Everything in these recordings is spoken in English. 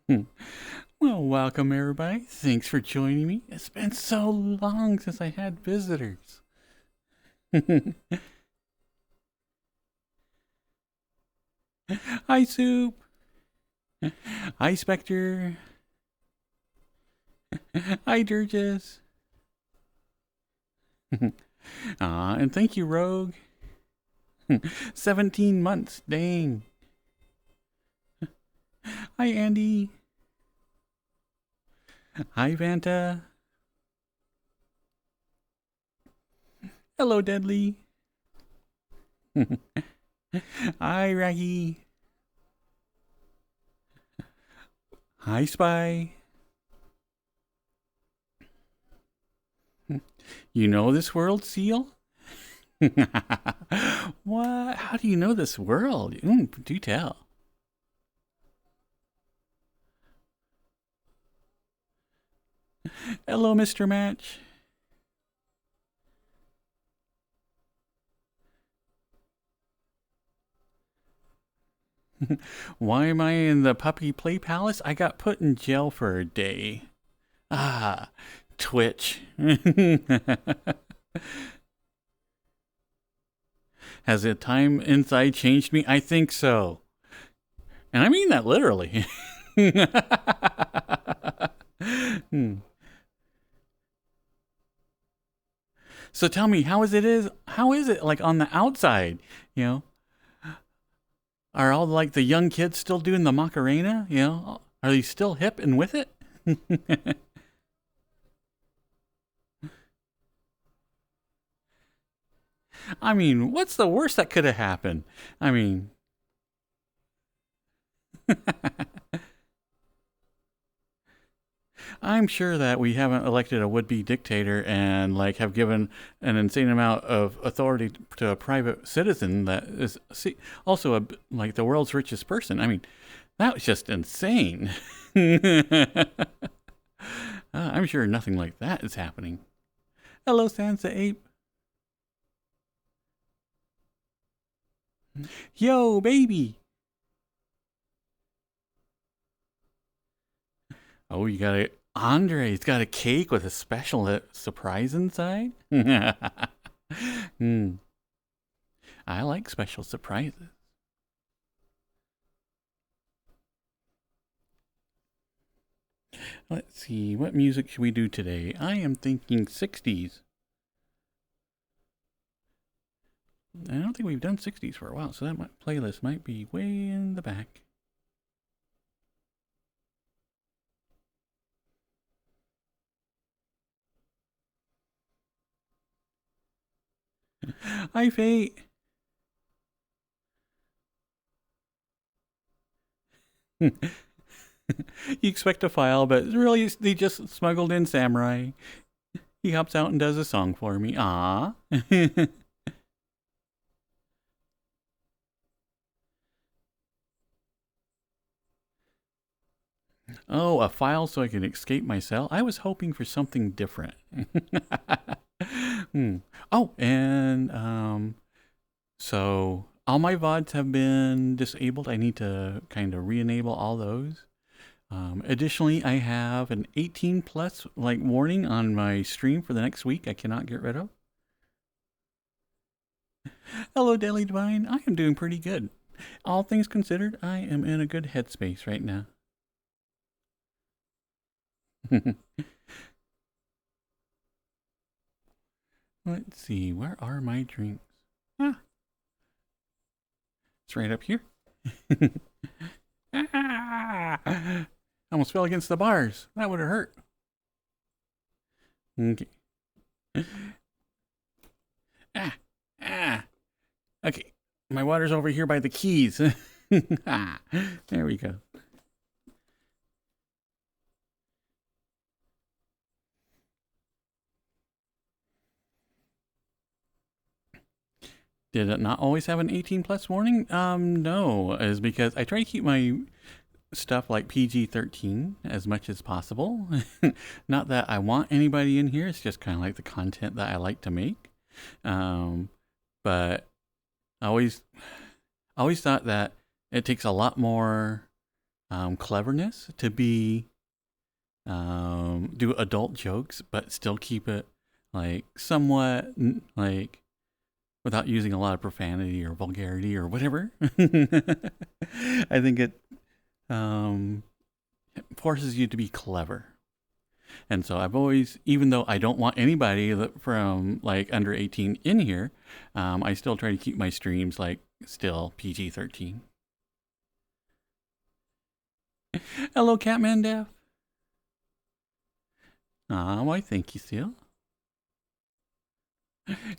Well, welcome everybody. Thanks for joining me. It's been so long since I had visitors. Hi, Soup. Hi, Spectre. Hi, Durgis. And thank you, Rogue. 17 months. Dang. Hi, Andy. Hi, Vanta. Hello, Deadly. Hi, Raggy. Hi, Spy. You know this world, Seal? What? How do you know this world? Do tell. Hello, Mr. Match. Why am I in the puppy play palace? I got put in jail for a day. Ah, Twitch. Has the time inside changed me? I think so. And I mean that literally. So tell me, how is it like on the outside? You know, are all like the young kids still doing the Macarena? You know, are they still hip and with it? I mean, what's the worst that could have happened? I mean, I'm sure that we haven't elected a would-be dictator and like have given an insane amount of authority to a private citizen that is also like the world's richest person. I mean, that was just insane. I'm sure nothing like that is happening. Hello, Sansa Ape. Yo, baby. Oh, you got it. Andre's got a cake with a special surprise inside. Hmm. I like special surprises. Let's see, what music should we do today? I am thinking 60s. I don't think we've done 60s for a while, so that playlist might be way in the back. Hi, Fate. You expect a file, but really they just smuggled in Samurai. He hops out and does a song for me. Ah. Oh, a file so I can escape my cell? I was hoping for something different. Hmm. Oh, and so all my VODs have been disabled. I need to kind of re-enable all those. Additionally, I have an 18 plus like warning on my stream for the next week. I cannot get rid of. Hello, Daily Divine. I am doing pretty good. All things considered, I am in a good headspace right now. Let's see, where are my drinks? Ah, it's right up here. I almost fell against the bars. That would have hurt. Okay. Ah, ah. Okay. My water's over here by the keys. Ah, there we go. Did it not always have an 18 plus warning? No, is because I try to keep my stuff like PG-13 as much as possible. Not that I want anybody in here. It's just kind of like the content that I like to make. But I always thought that it takes a lot more cleverness to be do adult jokes, but still keep it like somewhat like without using a lot of profanity or vulgarity or whatever. I think it forces you to be clever. And so I've always, even though I don't want anybody from like under 18 in here, I still try to keep my streams like still PG-13. Hello, Catman Dev. Why thank you, Seal.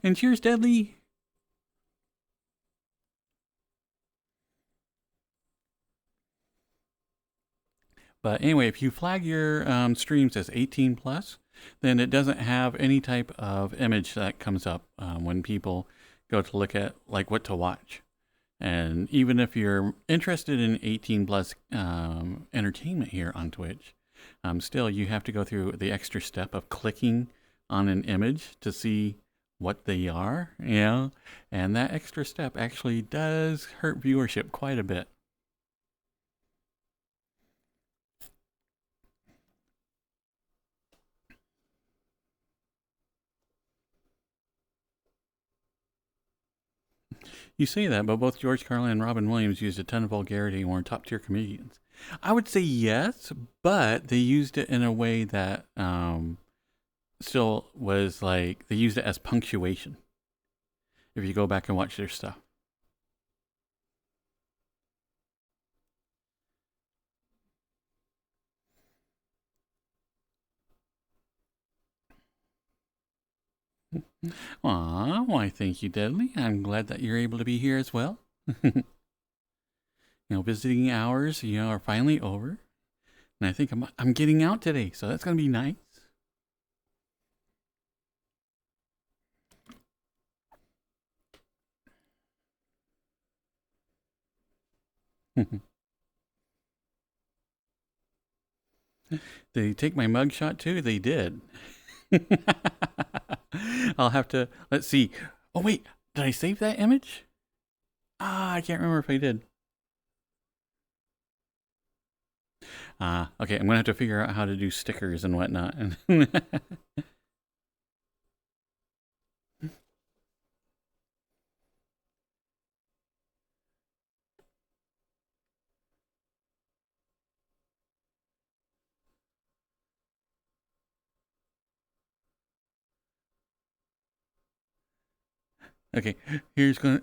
And cheers, Deadly. But anyway, if you flag your streams as 18 plus, then it doesn't have any type of image that comes up when people go to look at like what to watch. And even if you're interested in 18 plus entertainment here on Twitch, still you have to go through the extra step of clicking on an image to see what they are, you know, and that extra step actually does hurt viewership quite a bit. You say that, but both George Carlin and Robin Williams used a ton of vulgarity and were top tier comedians. I would say yes, but they used it in a way that still was like, they used it as punctuation. If you go back and watch their stuff. Aw, why thank you, Deadly. I'm glad that you're able to be here as well. Visiting hours, are finally over. And I think I'm getting out today, so that's gonna be nice. Did they take my mugshot too? They did. I'll have to, let's see. Oh wait, did I save that image? I can't remember if I did. Okay, I'm gonna have to figure out how to do stickers and whatnot. Okay, here's gonna.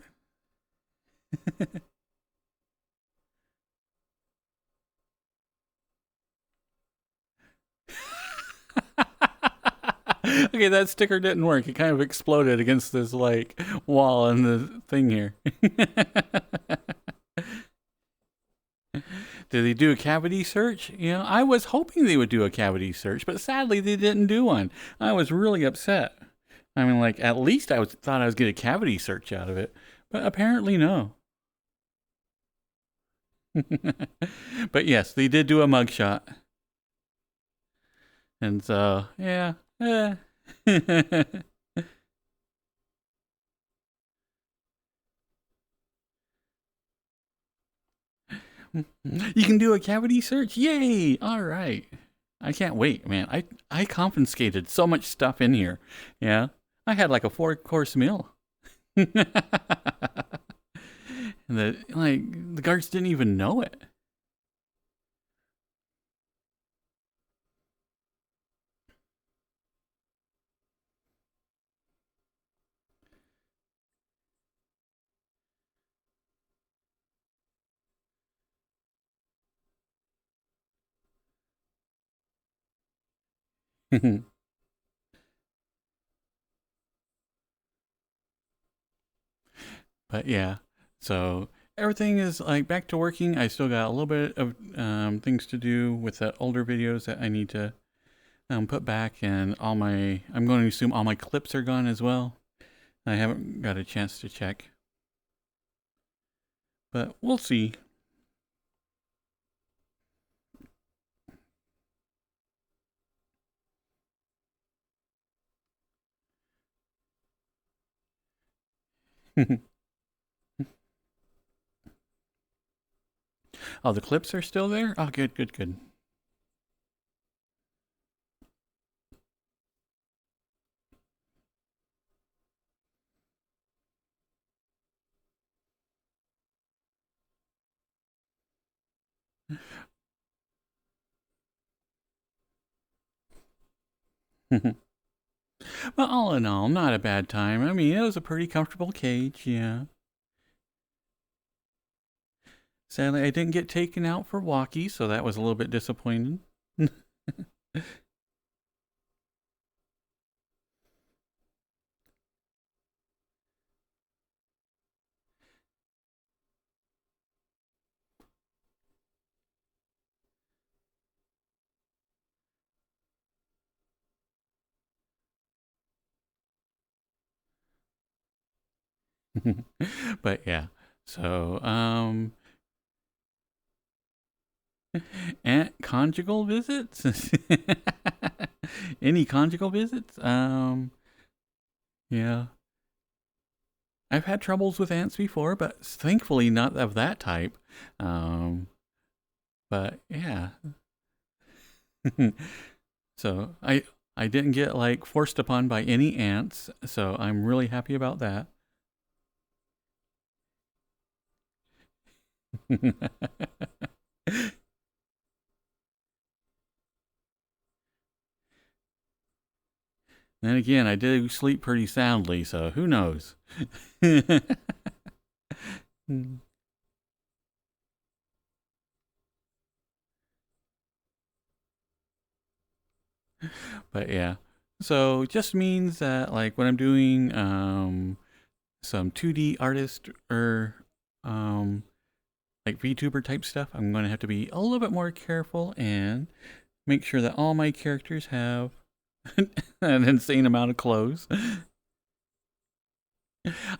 Okay, that sticker didn't work. It kind of exploded against this like wall and the thing here. Did they do a cavity search? I was hoping they would do a cavity search, but sadly they didn't do one. I was really upset. I mean, like, at least thought I was getting a cavity search out of it, but apparently no. But yes, they did do a mugshot. And so, yeah. You can do a cavity search? Yay! All right. I can't wait, man. I confiscated so much stuff in here. Yeah. I had like a 4-course meal. And the guards didn't even know it. But yeah, so everything is like back to working. I still got a little bit of things to do with the older videos that I need to put back, and I'm going to assume all my clips are gone as well. I haven't got a chance to check, but we'll see. Oh, the clips are still there? Oh, good, good, good. Well, all in all, not a bad time. I mean, it was a pretty comfortable cage, yeah. Sadly, I didn't get taken out for walkie, so that was a little bit disappointing. But yeah, so and conjugal visits. Any conjugal visits? Yeah, I've had troubles with ants before, but thankfully not of that type. Um, but yeah, so I didn't get like forced upon by any ants, so I'm really happy about that. Then again, I do sleep pretty soundly, so who knows? But yeah, so it just means that like when I'm doing some 2D artist or like VTuber type stuff, I'm going to have to be a little bit more careful and make sure that all my characters have an insane amount of clothes.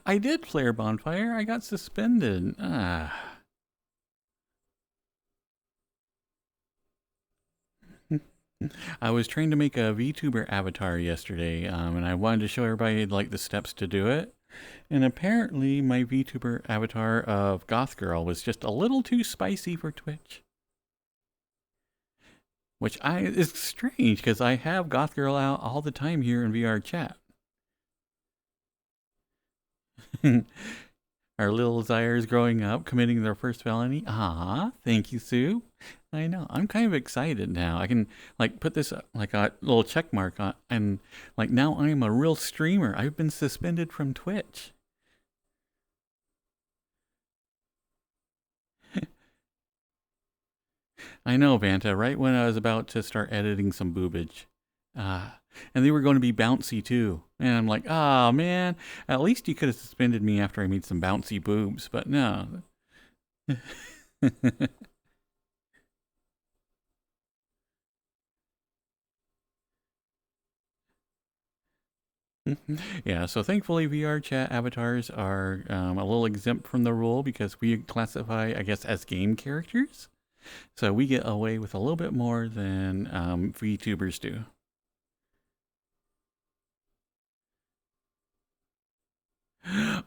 I did flare bonfire. I got suspended. I was trying to make a VTuber avatar yesterday, and I wanted to show everybody like the steps to do it. And apparently, my VTuber avatar of Goth Girl was just a little too spicy for Twitch. Which is strange because I have Goth Girl out all the time here in VR chat. Our little Zyres growing up, committing their first felony. Ah, thank you, Sue. I know. I'm kind of excited now. I can like put this like a little check mark on, and like now I'm a real streamer. I've been suspended from Twitch. I know, Vanta. Right when I was about to start editing some boobage, and they were going to be bouncy too. And I'm like, ah, oh, man. At least you could have suspended me after I made some bouncy boobs, but no. Yeah, so thankfully VR chat avatars are a little exempt from the rule because we classify, I guess, as game characters. So we get away with a little bit more than VTubers do.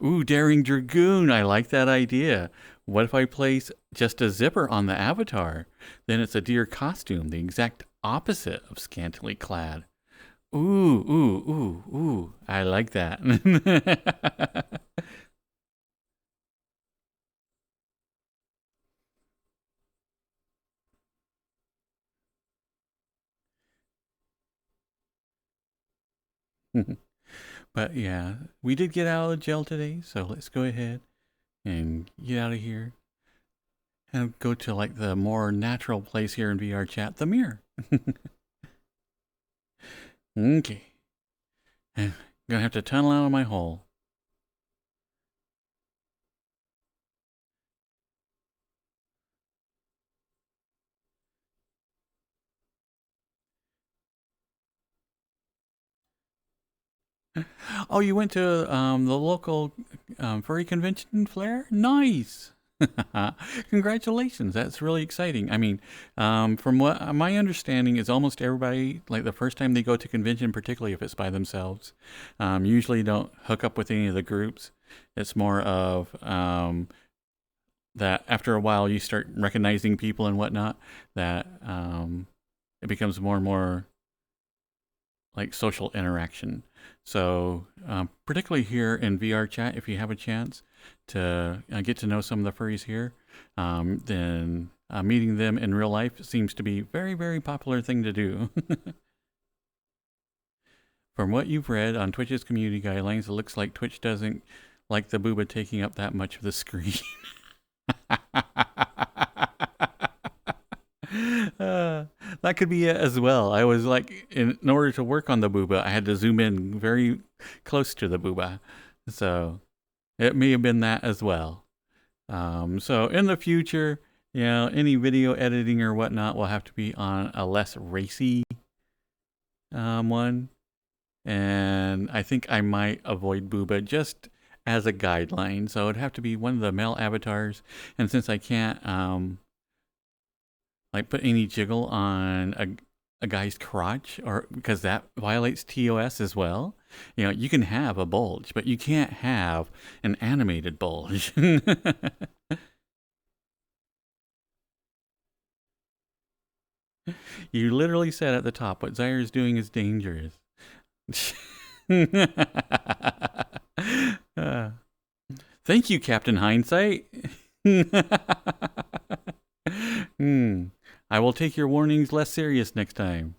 Ooh, Daring Dragoon. I like that idea. What if I place just a zipper on the avatar? Then it's a deer costume, the exact opposite of scantily clad. Ooh, ooh, ooh, ooh. I like that. But yeah, we did get out of jail today, so let's go ahead and get out of here and go to like the more natural place here in VR chat, the mirror. Okay. I'm gonna have to tunnel out of my hole. Oh, you went to the local furry convention, Flair? Nice. Congratulations. That's really exciting. I mean, from what my understanding is almost everybody, like the first time they go to convention, particularly if it's by themselves, usually don't hook up with any of the groups. It's more of that after a while you start recognizing people and whatnot, that it becomes more and more like social interaction. So particularly here in VR chat, if you have a chance to get to know some of the furries here, then meeting them in real life seems to be very, very popular thing to do. From what you've read on Twitch's community guidelines, it looks like Twitch doesn't like the booba taking up that much of the screen. That could be it as well. I was like, in order to work on the booba, I had to zoom in very close to the booba. So it may have been that as well. So in the future, you know, any video editing or whatnot will have to be on a less racy one. And I think I might avoid booba just as a guideline. So it'd have to be one of the male avatars. And since I can't like put any jiggle on a guy's crotch, or because that violates TOS as well. You know, you can have a bulge, but you can't have an animated bulge. You literally said at the top, what Zaire is doing is dangerous. Thank you, Captain Hindsight. I will take your warnings less serious next time.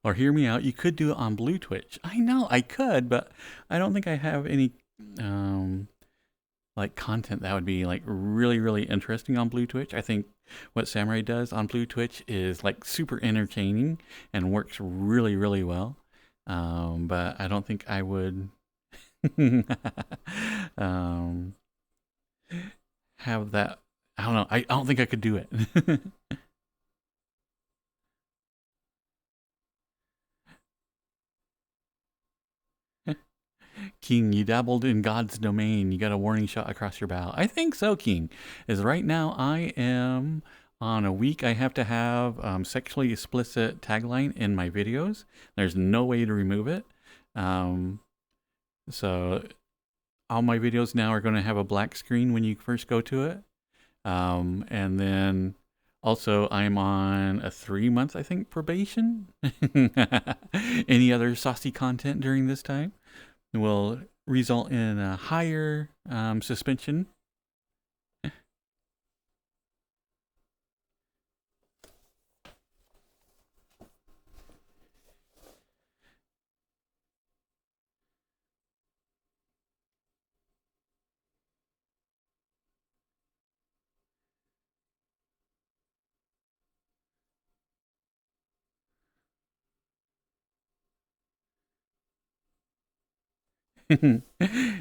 Or hear me out, you could do it on Blue Twitch. I know, I could, but I don't think I have any like content that would be like really, really interesting on Blue Twitch. I think what Samurai does on Blue Twitch is like super entertaining and works really, really well. But I don't think I would have that. I don't know. I don't think I could do it. King, you dabbled in God's domain. You got a warning shot across your bow. I think so, King. Is right now I am on a week I have to have sexually explicit tagline in my videos. There's no way to remove it. So all my videos now are going to have a black screen when you first go to it. And then also I'm on a 3-month, I think, probation. Any other saucy content during this time will result in a higher suspension.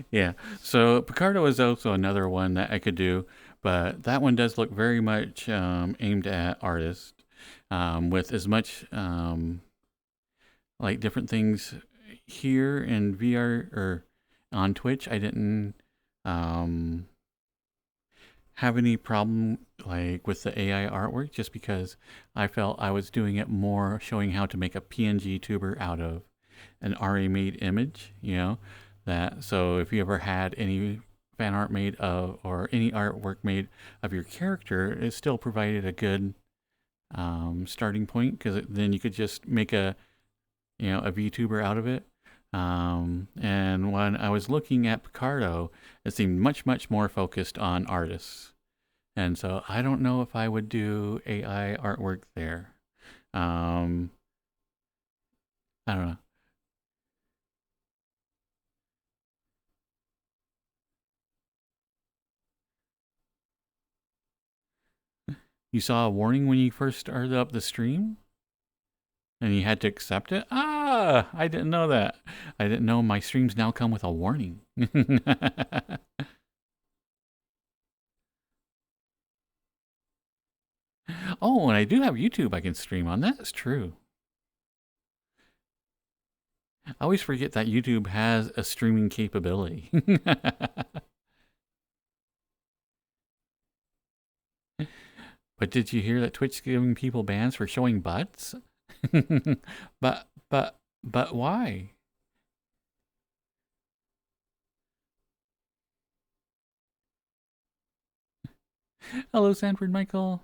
Yeah, so Picardo is also another one that I could do, but that one does look very much aimed at artists, with as much like different things here in VR or on Twitch. I didn't have any problem like with the AI artwork, just because I felt I was doing it more showing how to make a PNG tuber out of an RA made image, you know. That, so if you ever had any fan art made of, or any artwork made of your character, it still provided a good starting point, because then you could just make a, you know, a VTuber out of it. And when I was looking at Picardo, it seemed much, much more focused on artists. And so I don't know if I would do AI artwork there. I don't know. You saw a warning when you first started up the stream? And you had to accept it? Ah, I didn't know that. I didn't know my streams now come with a warning. Oh, and I do have YouTube I can stream on. That's true. I always forget that YouTube has a streaming capability. But did you hear that Twitch's giving people bans for showing butts? but why? Hello, Sanford Michael.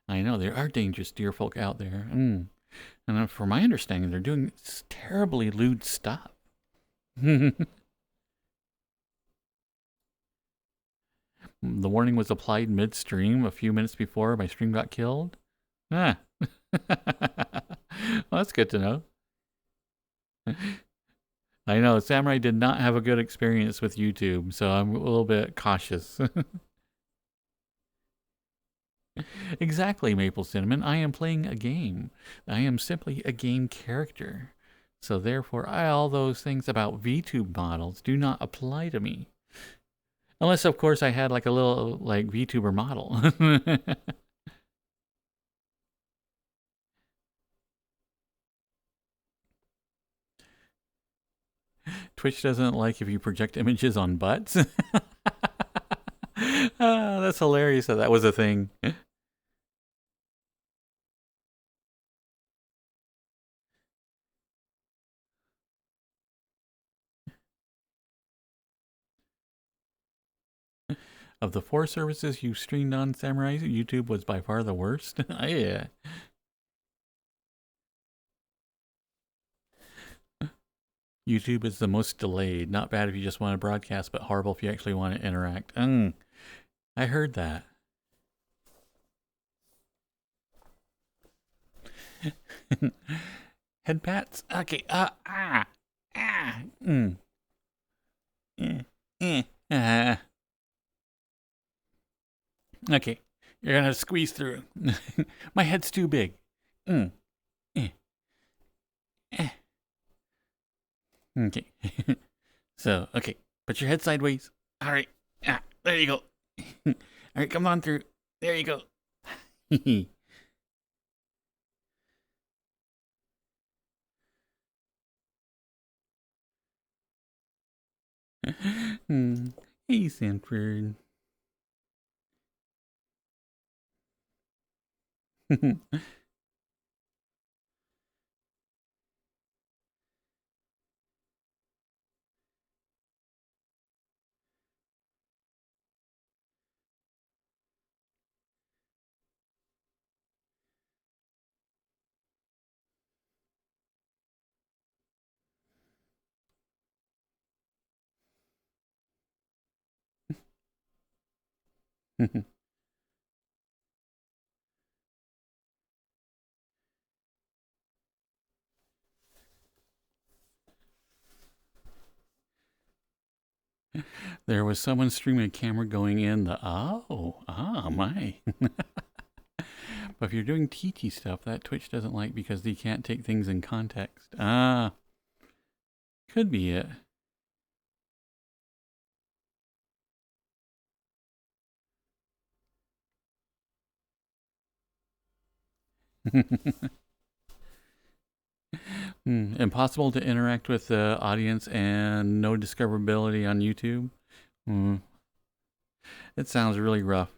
I know there are dangerous deer folk out there. And from my understanding, they're doing terribly lewd stuff. The warning was applied midstream a few minutes before my stream got killed. Ah. Well, that's good to know. I know Samurai did not have a good experience with YouTube, so I'm a little bit cautious. Exactly, Maple Cinnamon. I am playing a game. I am simply a game character. So therefore, all those things about VTube models do not apply to me. Unless, of course, I had like a little like VTuber model. Twitch doesn't like if you project images on butts. That's hilarious that that was a thing. Of the 4 services you streamed on, Samurai, YouTube was by far the worst. Yeah. YouTube is the most delayed. Not bad if you just want to broadcast, but horrible if you actually want to interact. I heard that. Head pats? Okay. Okay. You're gonna squeeze through. My head's too big. Eh. Eh. Okay. So, okay. Put your head sideways. All right. There you go. All right, come on through. There you go. Hey, Sanford. There was someone streaming a camera going in the my. But if you're doing TT stuff, that Twitch doesn't like because they can't take things in context. Could be it. Impossible to interact with the audience and no discoverability on YouTube. It sounds really rough.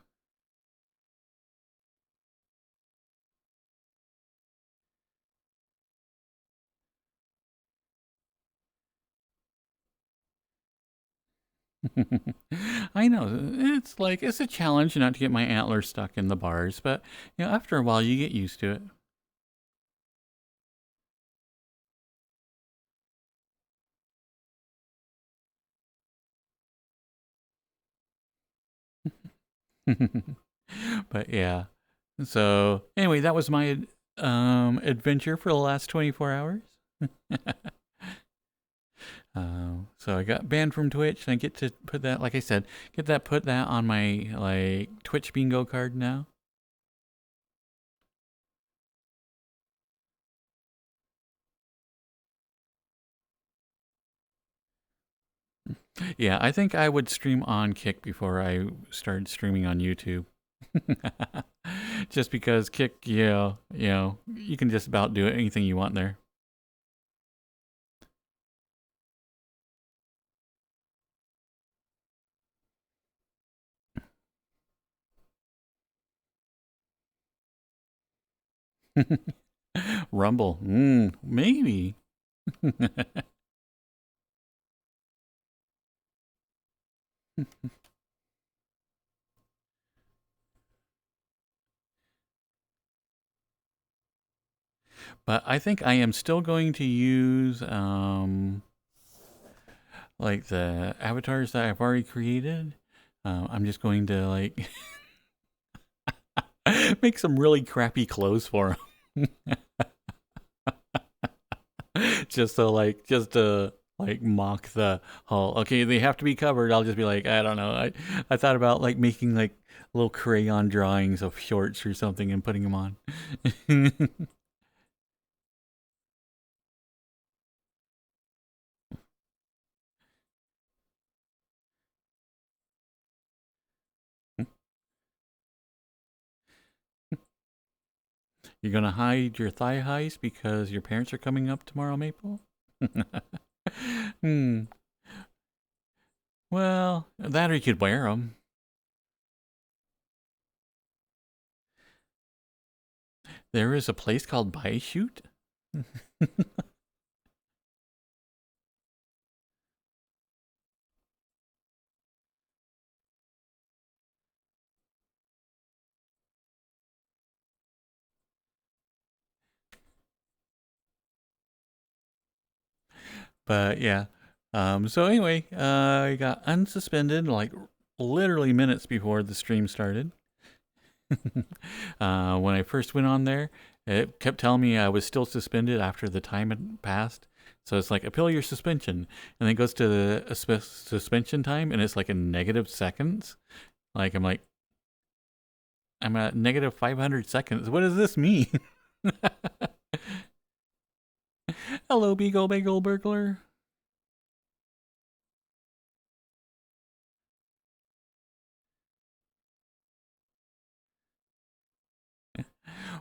I know it's a challenge not to get my antlers stuck in the bars, but after a while you get used to it. But yeah. So anyway, that was my adventure for the last 24 hours. So I got banned from Twitch, and I get to put that, like I said, put that on my Twitch bingo card now. Yeah, I think I would stream on Kick before I started streaming on YouTube. Just because Kick, you can just about do anything you want there. Rumble. Maybe. But I think I am still going to use like the avatars that I've already created. I'm just going to like make some really crappy clothes for them. just to like mock the whole, okay, they have to be covered. I'll just be like, I don't know. I thought about like making like little crayon drawings of shorts or something and putting them on. You're gonna hide your thigh highs because your parents are coming up tomorrow, Maple? Hmm. Well, that or you could wear them. There is a place called Buy Shoot. But yeah. So anyway, I got unsuspended like literally minutes before the stream started. When I first went on there, it kept telling me I was still suspended after the time had passed. So it's like appeal your suspension, and then it goes to the suspension time, and it's like in negative seconds. Like I'm at negative 500 seconds. What does this mean? Hello, Beagle Bagel Burglar.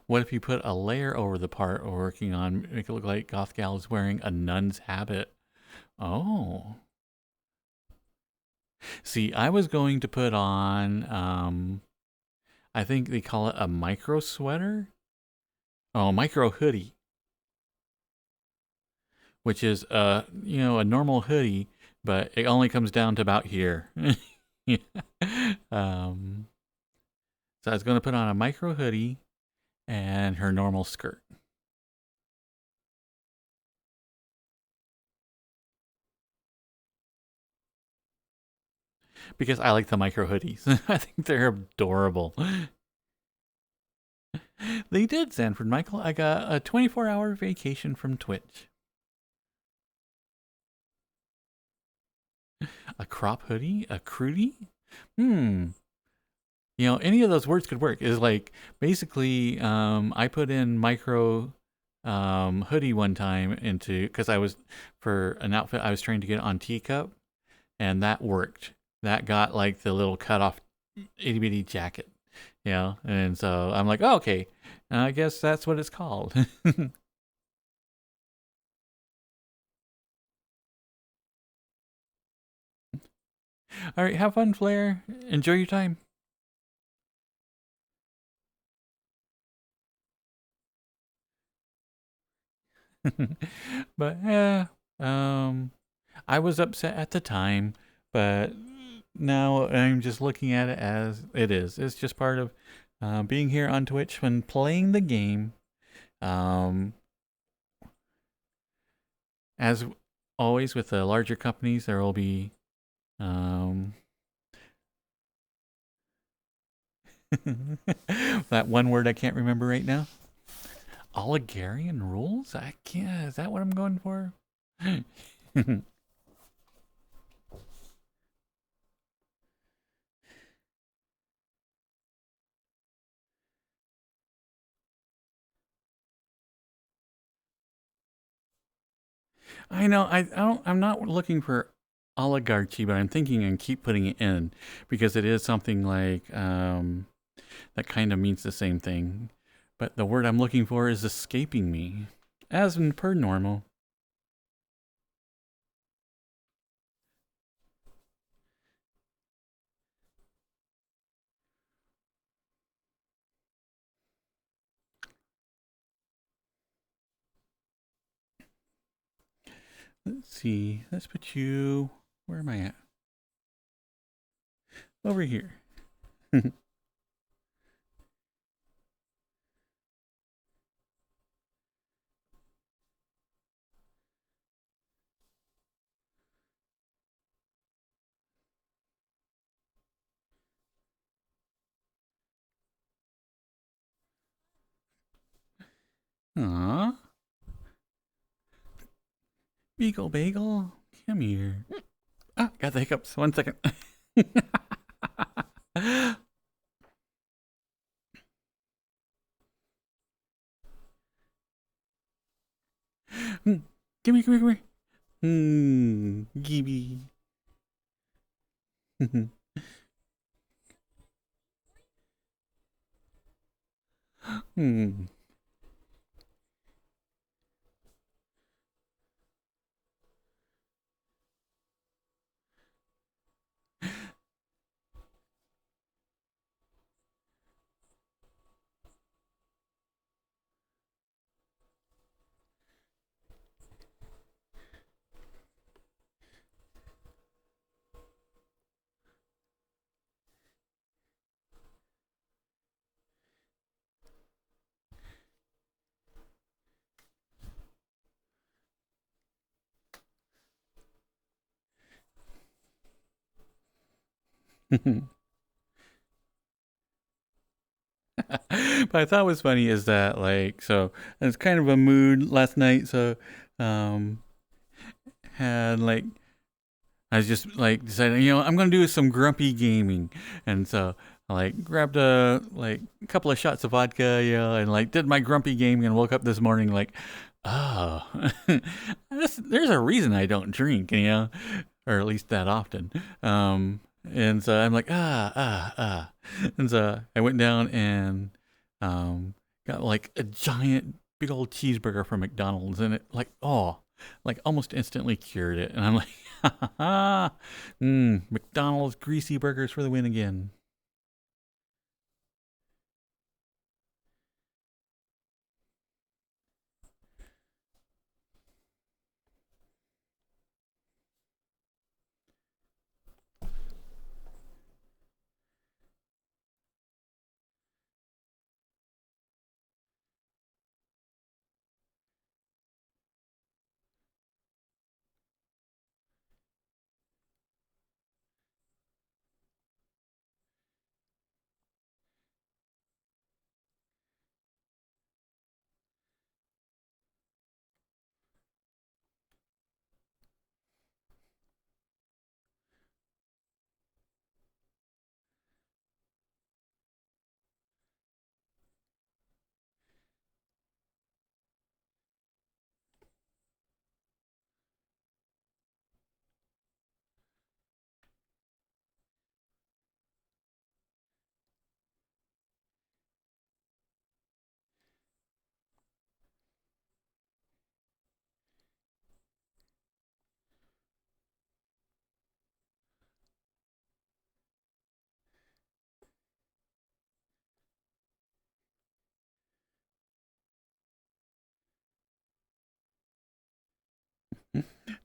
What if you put a layer over the part we're working on, make it look like Goth Gal is wearing a nun's habit? Oh. See, I was going to put on, I think they call it a micro sweater. Oh, micro hoodie, which is a normal hoodie, but it only comes down to about here. um, so I was going to put on a micro hoodie and her normal skirt. Because I like the micro hoodies. I think they're adorable. They did, Sanford Michael. I got a 24-hour vacation from Twitch. A crop hoodie? A crudie? Hmm. Any of those words could work. Is like basically, I put in micro hoodie one time into because I was for an outfit I was trying to get on Teacup, and that worked. That got like the little cut off itty bitty jacket, and so I'm like, oh, okay, I guess that's what it's called. All right, have fun, Flair. Enjoy your time. But yeah, um, I was upset at the time, but now I'm just looking at it as it is. It's just part of being here on Twitch when playing the game. Um, as always with the larger companies, there will be um, that one word I can't remember right now. Oligarian rules? I can't. Is that what I'm going for? I know. I don't. I'm not looking for oligarchy, but I'm thinking and keep putting it in because it is something like that kind of means the same thing. But the word I'm looking for is escaping me, as in per normal. Let's see. Let's put you. Where am I at? Over here. Aw. Beagle Bagel, come here. Ah, got the hiccups. 1 second. Come here, come here, come here. Gibby. Hmm. But I thought was funny is that like so it's kind of a mood last night. So um had like I was just like deciding, I'm gonna do some grumpy gaming, and so I like grabbed a couple of shots of vodka, and like did my grumpy gaming, and woke up this morning like, oh, there's a reason I don't drink, or at least that often. And so I'm like, and so I went down and got like a giant big old cheeseburger from McDonald's, and it like almost instantly cured it, and I'm like. McDonald's greasy burgers for the win again.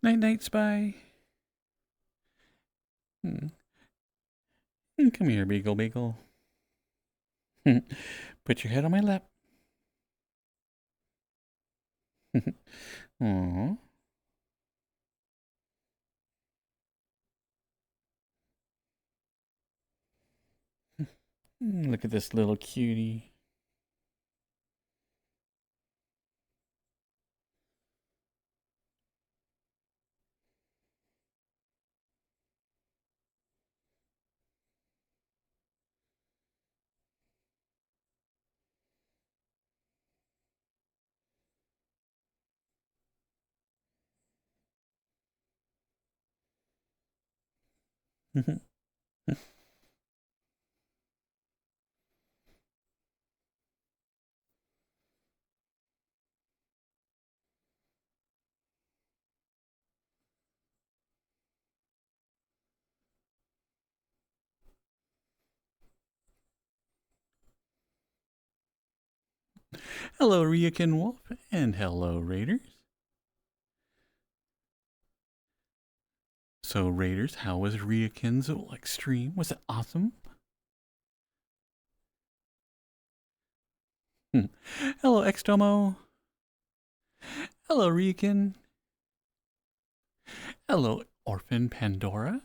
Night night, spy. Hmm. Come here, Beagle Beagle. Put your head on my lap. Aww. Look at this little cutie. Hello, Ryukin Wolf, and hello, Raiders. So Raiders, how was Ryakin's stream? Was it awesome? Hello, Extomo. Hello, Ryakin. Hello, Orphan Pandora.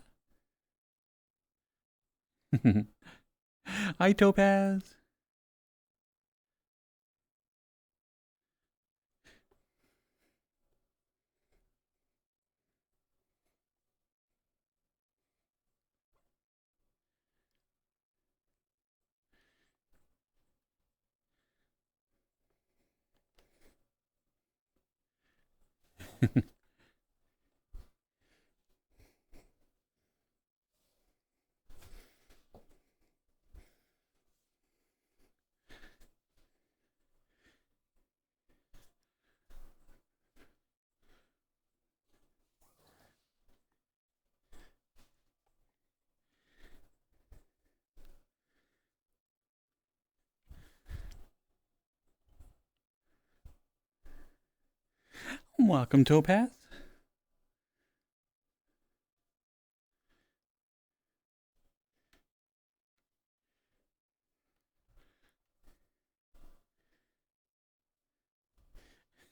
Hi, Topaz. Welcome, Topaz.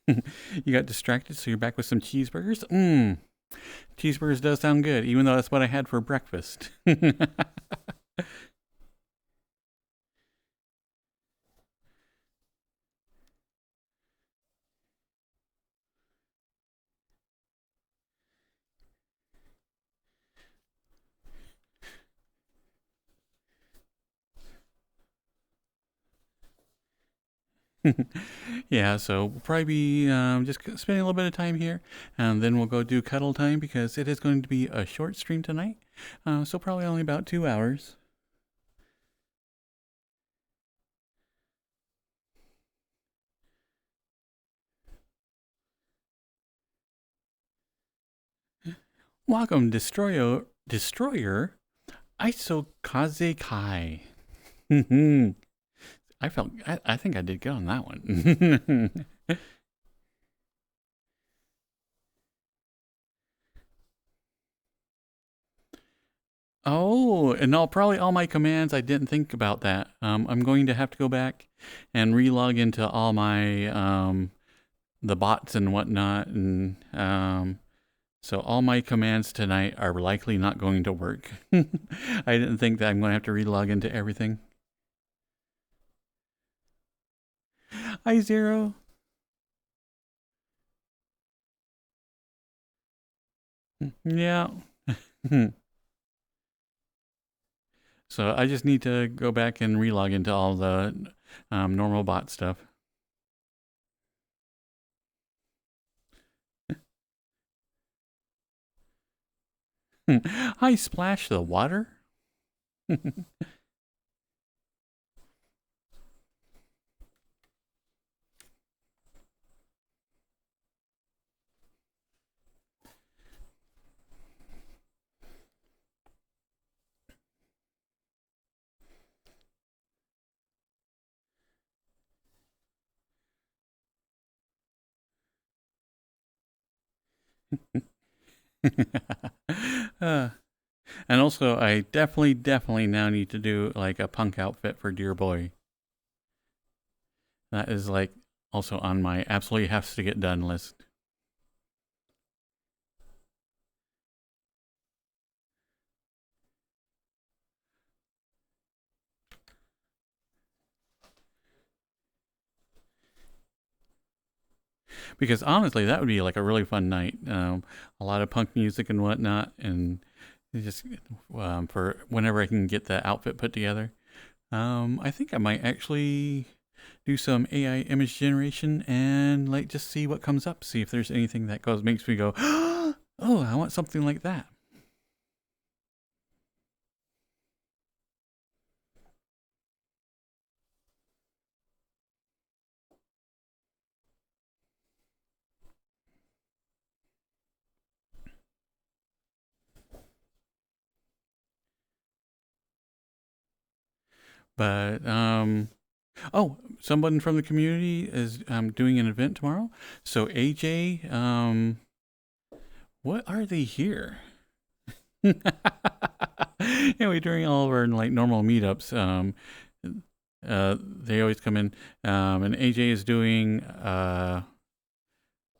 You got distracted, so you're back with some cheeseburgers? Cheeseburgers does sound good, even though that's what I had for breakfast. Yeah, so we'll probably be just spending a little bit of time here, and then we'll go do cuddle time because it is going to be a short stream tonight. So probably only about 2 hours. Welcome, Destroyer Isokaze Kai. I think I did good on that one. Oh, and probably all my commands, I didn't think about that. I'm going to have to go back and relog into all my the bots and whatnot, and so all my commands tonight are likely not going to work. I didn't think that I'm going to have to relog into everything. Hi, Zero. Yeah. So I just need to go back and relog into all the normal bot stuff. Hi, Splash the Water. And also, I definitely now need to do like a punk outfit for Dear Boy. That is like also on my absolutely has to get done list. Because honestly, that would be like a really fun night. A lot of punk music and whatnot, and just for whenever I can get the outfit put together. I think I might actually do some AI image generation and like just see what comes up. See if there's anything that makes me go, oh, I want something like that. But oh, someone from the community is doing an event tomorrow. So AJ, what are they here? Anyway, during all of our like normal meetups, they always come in, and AJ is doing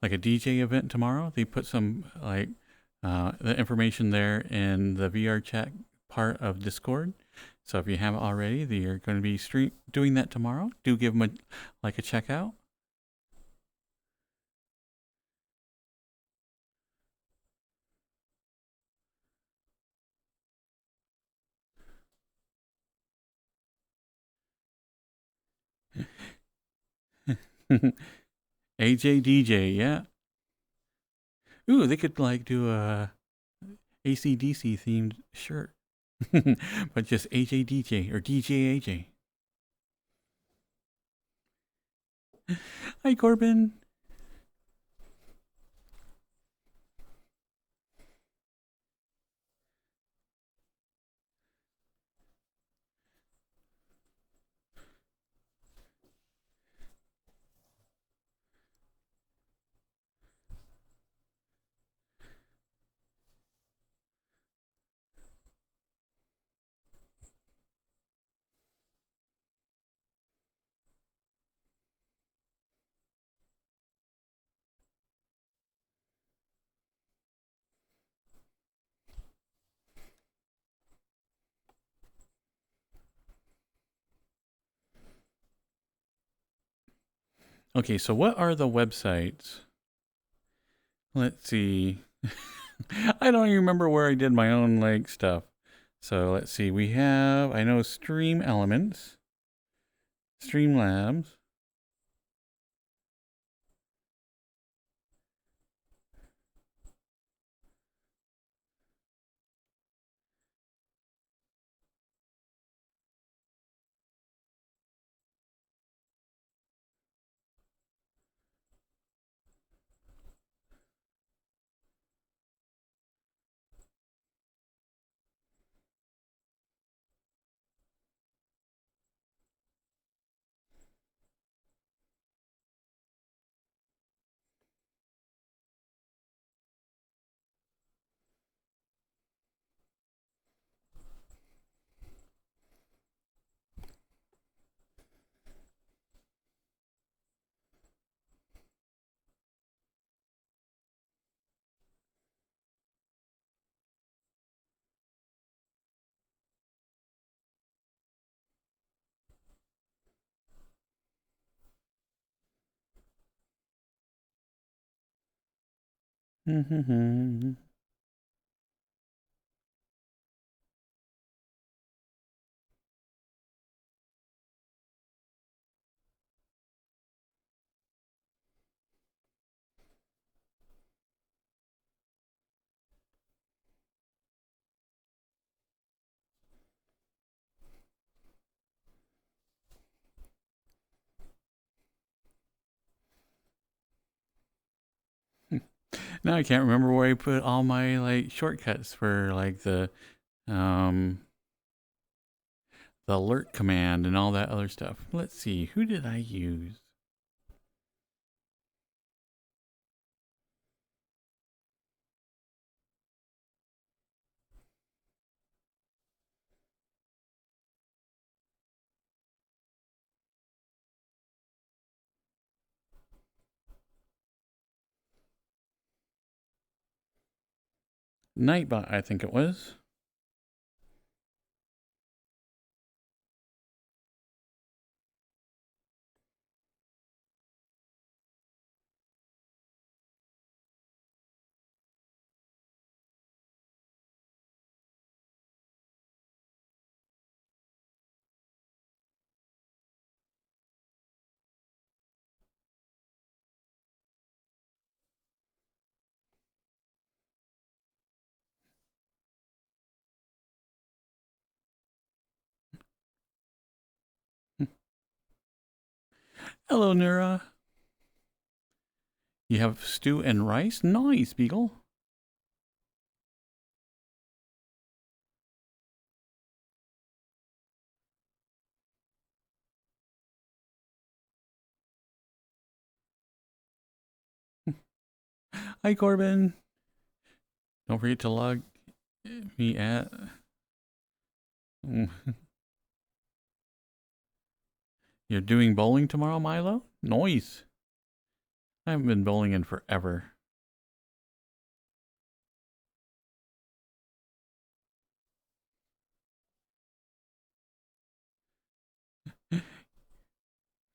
like a DJ event tomorrow. They put some like the information there in the VR chat part of Discord. So if you haven't already, they are going to be doing that tomorrow. Do give them a check out. AJ DJ, yeah. Ooh, they could like do a ACDC themed shirt, but just AJ DJ or DJ AJ. Hi, Corbin. Okay, so what are the websites? Let's see. I don't even remember where I did my own like stuff. So let's see. We have, I know, Stream Elements, Streamlabs. Now I can't remember where I put all my like shortcuts for like um the alert command and all that other stuff. Let's see, who did I use? Nightbot, I think it was. Hello, Nura. You have stew and rice? Nice, Beagle. Hi, Corbin. Don't forget to log me at. You're doing bowling tomorrow, Milo? Noise. I haven't been bowling in forever.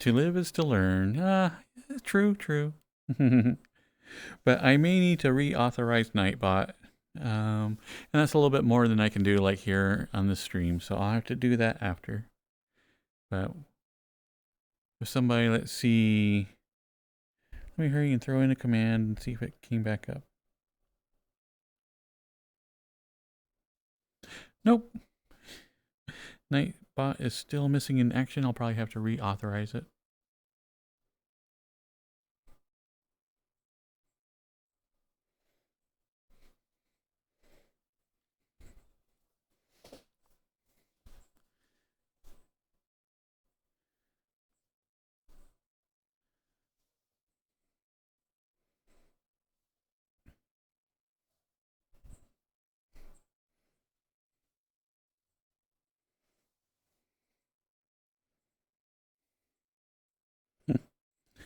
To live is to learn. True, true. But I may need to reauthorize Nightbot. And that's a little bit more than I can do like here on the stream. So I'll have to do that after. But if somebody, let's see. Let me hurry and throw in a command and see if it came back up. Nope. Nightbot is still missing in action. I'll probably have to reauthorize it.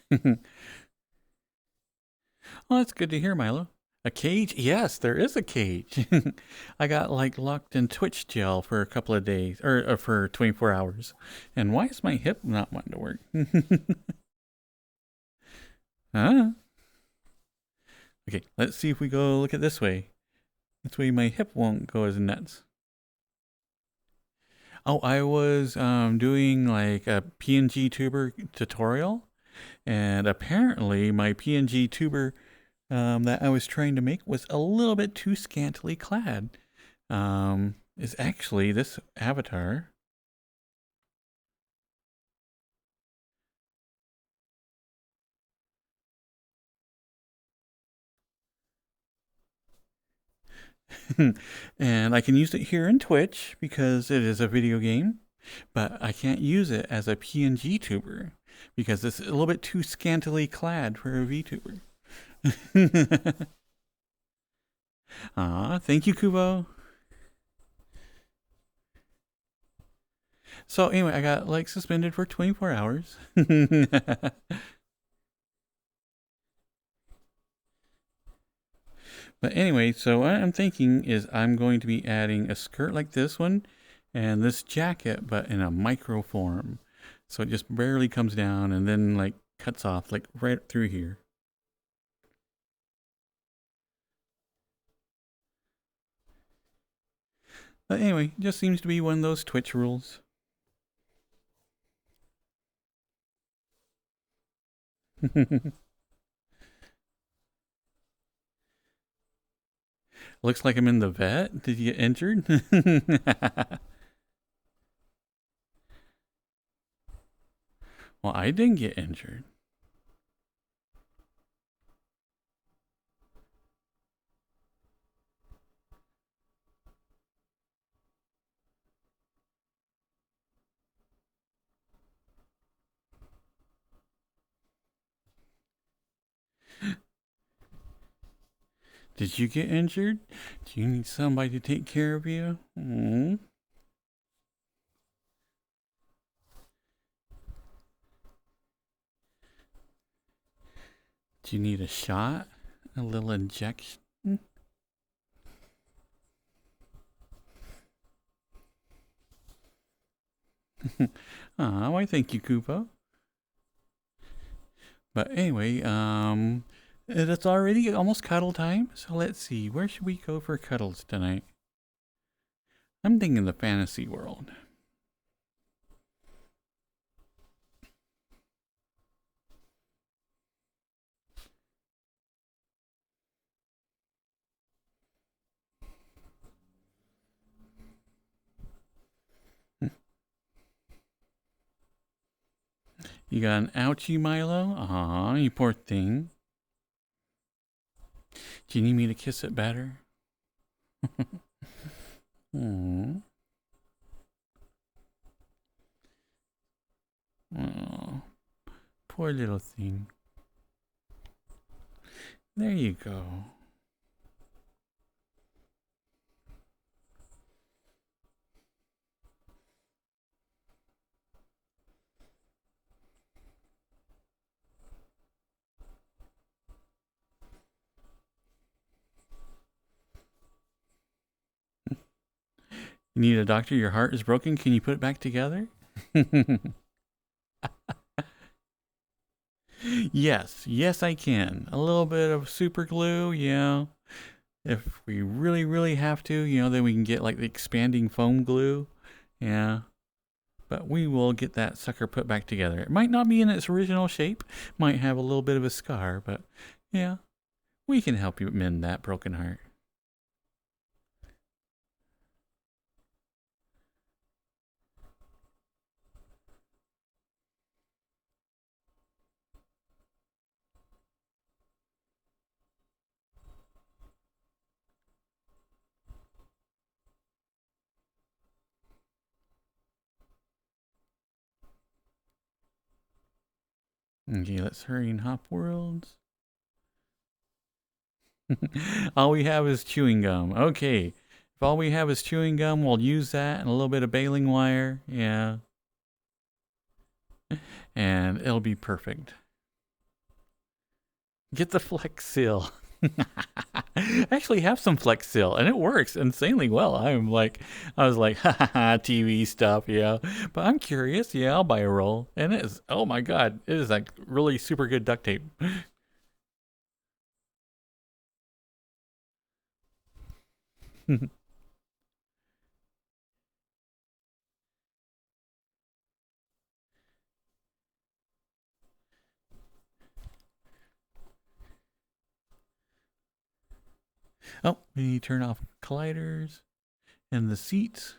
Well, that's good to hear, Milo. A cage? Yes, there is a cage. I got like locked in Twitch jail for a couple of days, or for 24 hours. And why is my hip not wanting to work? Huh? Okay, let's see if we go look at this way. This way my hip won't go as nuts. Oh, I was doing like a PNG tuber tutorial. And apparently my PNG tuber that I was trying to make was a little bit too scantily clad. Is actually this avatar. And I can use it here in Twitch because it is a video game, but I can't use it as a PNG tuber because it's a little bit too scantily clad for a VTuber. Thank you, Kubo. So anyway, I got like suspended for 24 hours. But anyway, so what I'm thinking is I'm going to be adding a skirt like this one and this jacket, but in a micro form. So it just barely comes down and then like cuts off like right through here. But anyway, just seems to be one of those Twitch rules. Looks like I'm in the vet. Did you get injured? Well, I didn't get injured. Did you get injured? Do you need somebody to take care of you? Mm-hmm. Do you need a shot? A little injection? Why thank you, Koopa. But anyway, it's already almost cuddle time. So let's see, where should we go for cuddles tonight? I'm thinking the fantasy world. You got an ouchie, Milo? Aw, you poor thing. Do you need me to kiss it better? Aww. Oh, poor little thing. There you go. You need a doctor? Your heart is broken? Can you put it back together? Yes, I can. A little bit of super glue, yeah. If we really have to, then we can get like the expanding foam glue. Yeah. But we will get that sucker put back together. It might not be in its original shape, might have a little bit of a scar, but yeah, we can help you mend that broken heart. Okay, let's hurry and hop worlds. All we have is chewing gum. Okay. If all we have is chewing gum, we'll use that and a little bit of baling wire. Yeah. And it'll be perfect. Get the Flex Seal. I actually have some Flex Seal and it works insanely well. I was like, ha ha ha, TV stuff, yeah. But I'm curious, yeah, I'll buy a roll. And it is, oh my God, it is like really super good duct tape. Oh, we turn off colliders and the seats.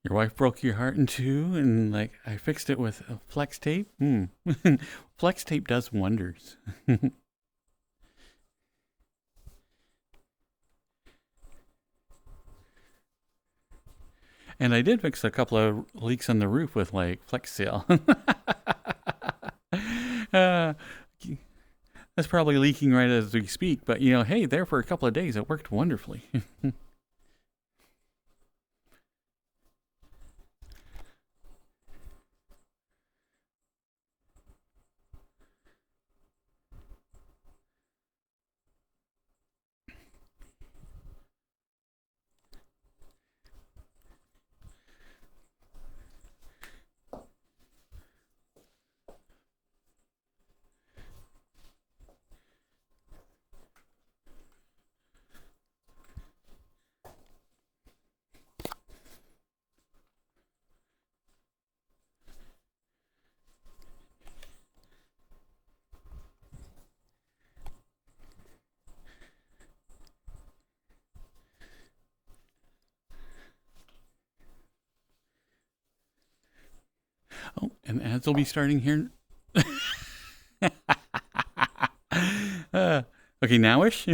Your wife broke your heart in two, and like I fixed it with flex tape. Flex tape does wonders. And I did fix a couple of leaks on the roof with like Flex Seal. uh, that's probably leaking right as we speak, but hey, there for a couple of days, it worked wonderfully. Oh, and ads will be starting here. Okay, nowish.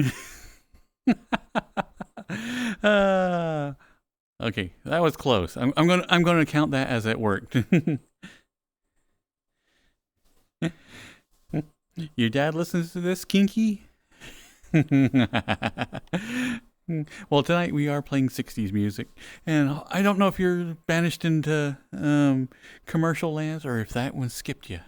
Okay, that was close. I'm gonna count that as it worked. Your dad listens to this, Kinky? Well, tonight we are playing 60s music, and I don't know if you're banished into commercial lands or if that one skipped you.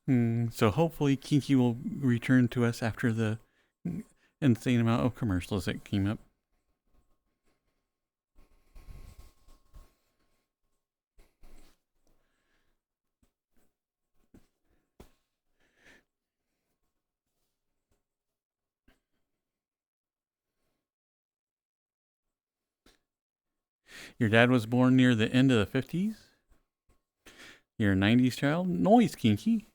So hopefully Kinky will return to us after the insane amount of commercials that came up. Your dad was born near the end of the 50s? You're a 90s child? Noise, Kinky.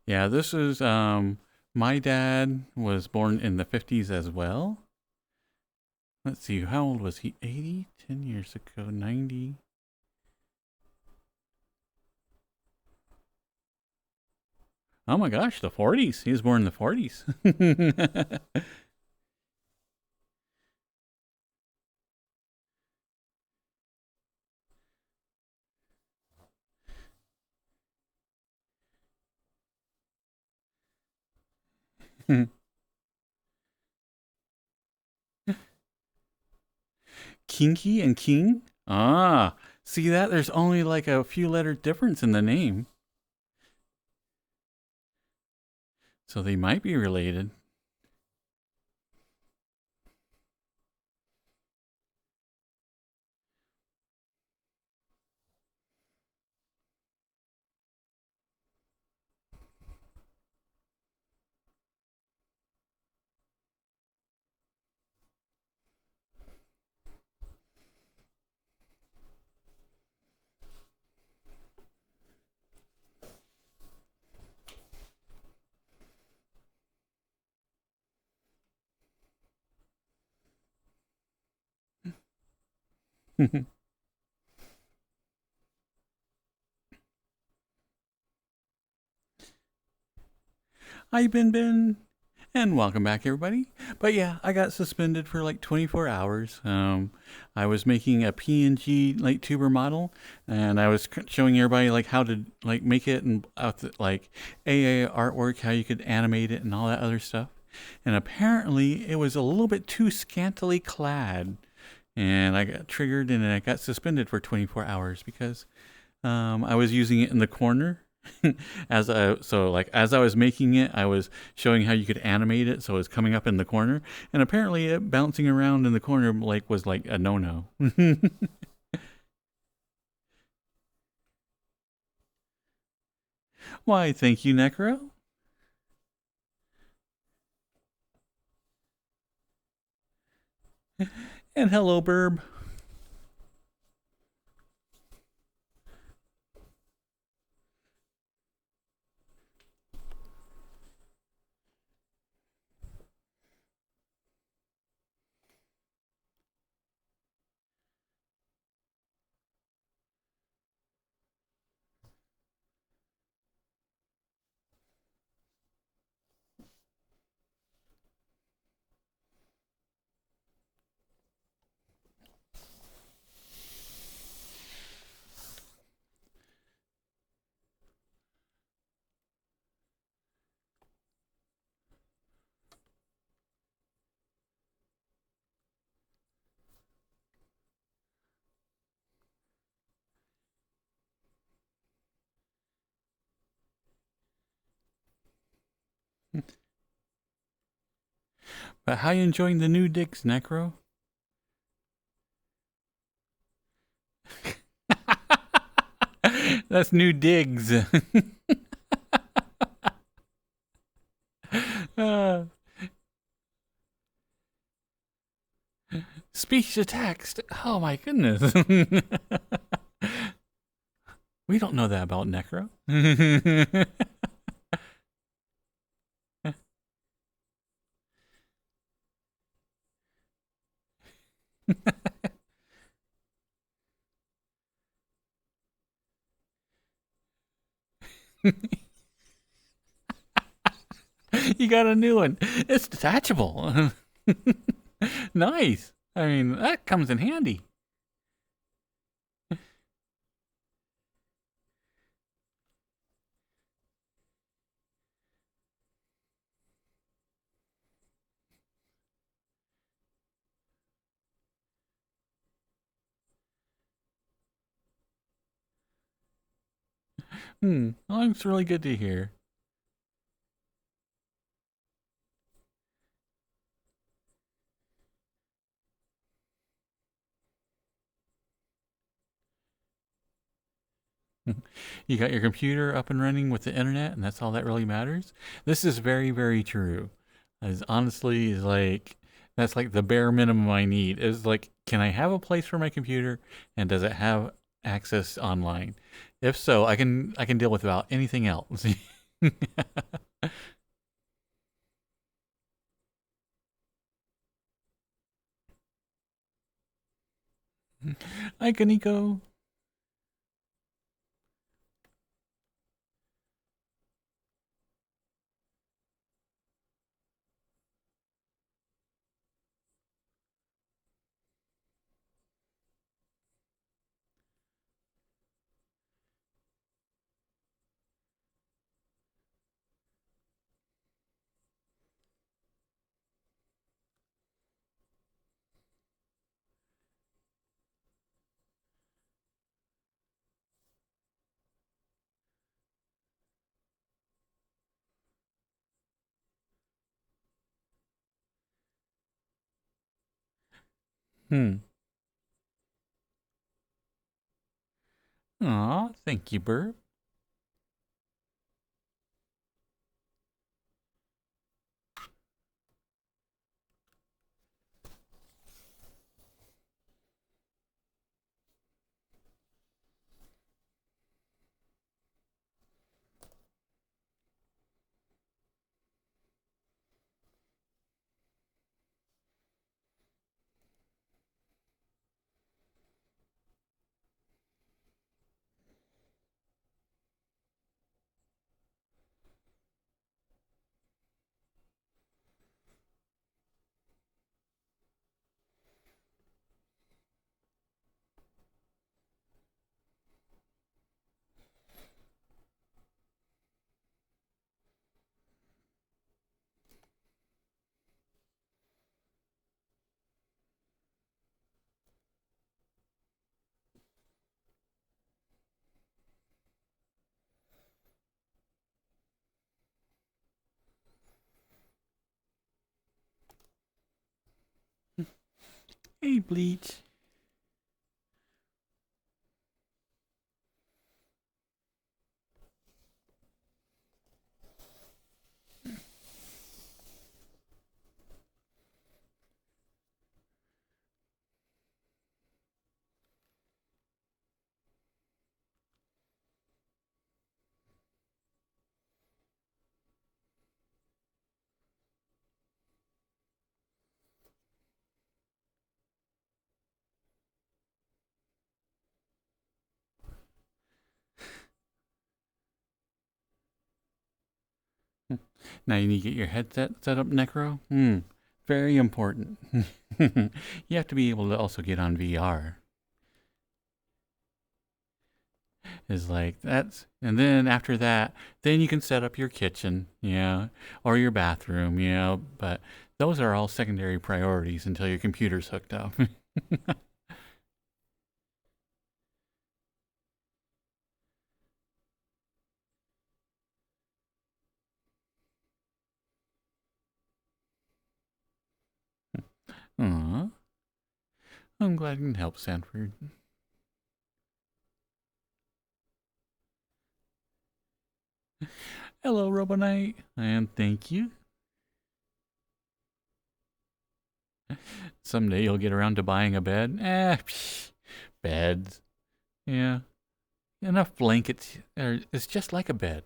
Yeah, this is, my dad was born in the 50s as well. Let's see, how old was he? 80? 10 years ago, 90. Oh my gosh, the 40s. He was born in the 40s. Kinky and King? Ah, see that? There's only like a few letter difference in the name. So they might be related. Hi, Ben, and welcome back, everybody. But yeah, I got suspended for like 24 hours. I was making a PNG light tuber model, and I was showing everybody like how to like make it and like AA artwork, how you could animate it, and all that other stuff. And apparently, it was a little bit too scantily clad, and I got triggered, and I got suspended for 24 hours because I was using it in the corner. As I was making it, I was showing how you could animate it, so it was coming up in the corner, and apparently it bouncing around in the corner was like a no. Why, thank you, Necro. And hello, Burb. But how you enjoying the new digs, Necro? That's new digs. uh, Speech to text. Oh my goodness. We don't know that about Necro. You got a new one. It's detachable. Nice. I mean, that comes in handy. Well, it's really good to hear. You got your computer up and running with the internet, and that's all that really matters. This is very, very true. As honestly, is like that's like the bare minimum I need. Is like, can I have a place for my computer, and does it have access online? If so, I can deal with about anything else. Hi, Kaniko. Hmm. Aw, thank you, Burp. Hey, Bleach. Now you need to get your headset set up, Necro. Very important. You have to be able to also get on VR. Is like that's and then after that, then you can set up your kitchen, or your bathroom, but those are all secondary priorities until your computer's hooked up. Aw, I'm glad I can help, Sanford. Hello, Robonite, and thank you. Someday you'll get around to buying a bed. Beds. Yeah, enough blankets. It's just like a bed.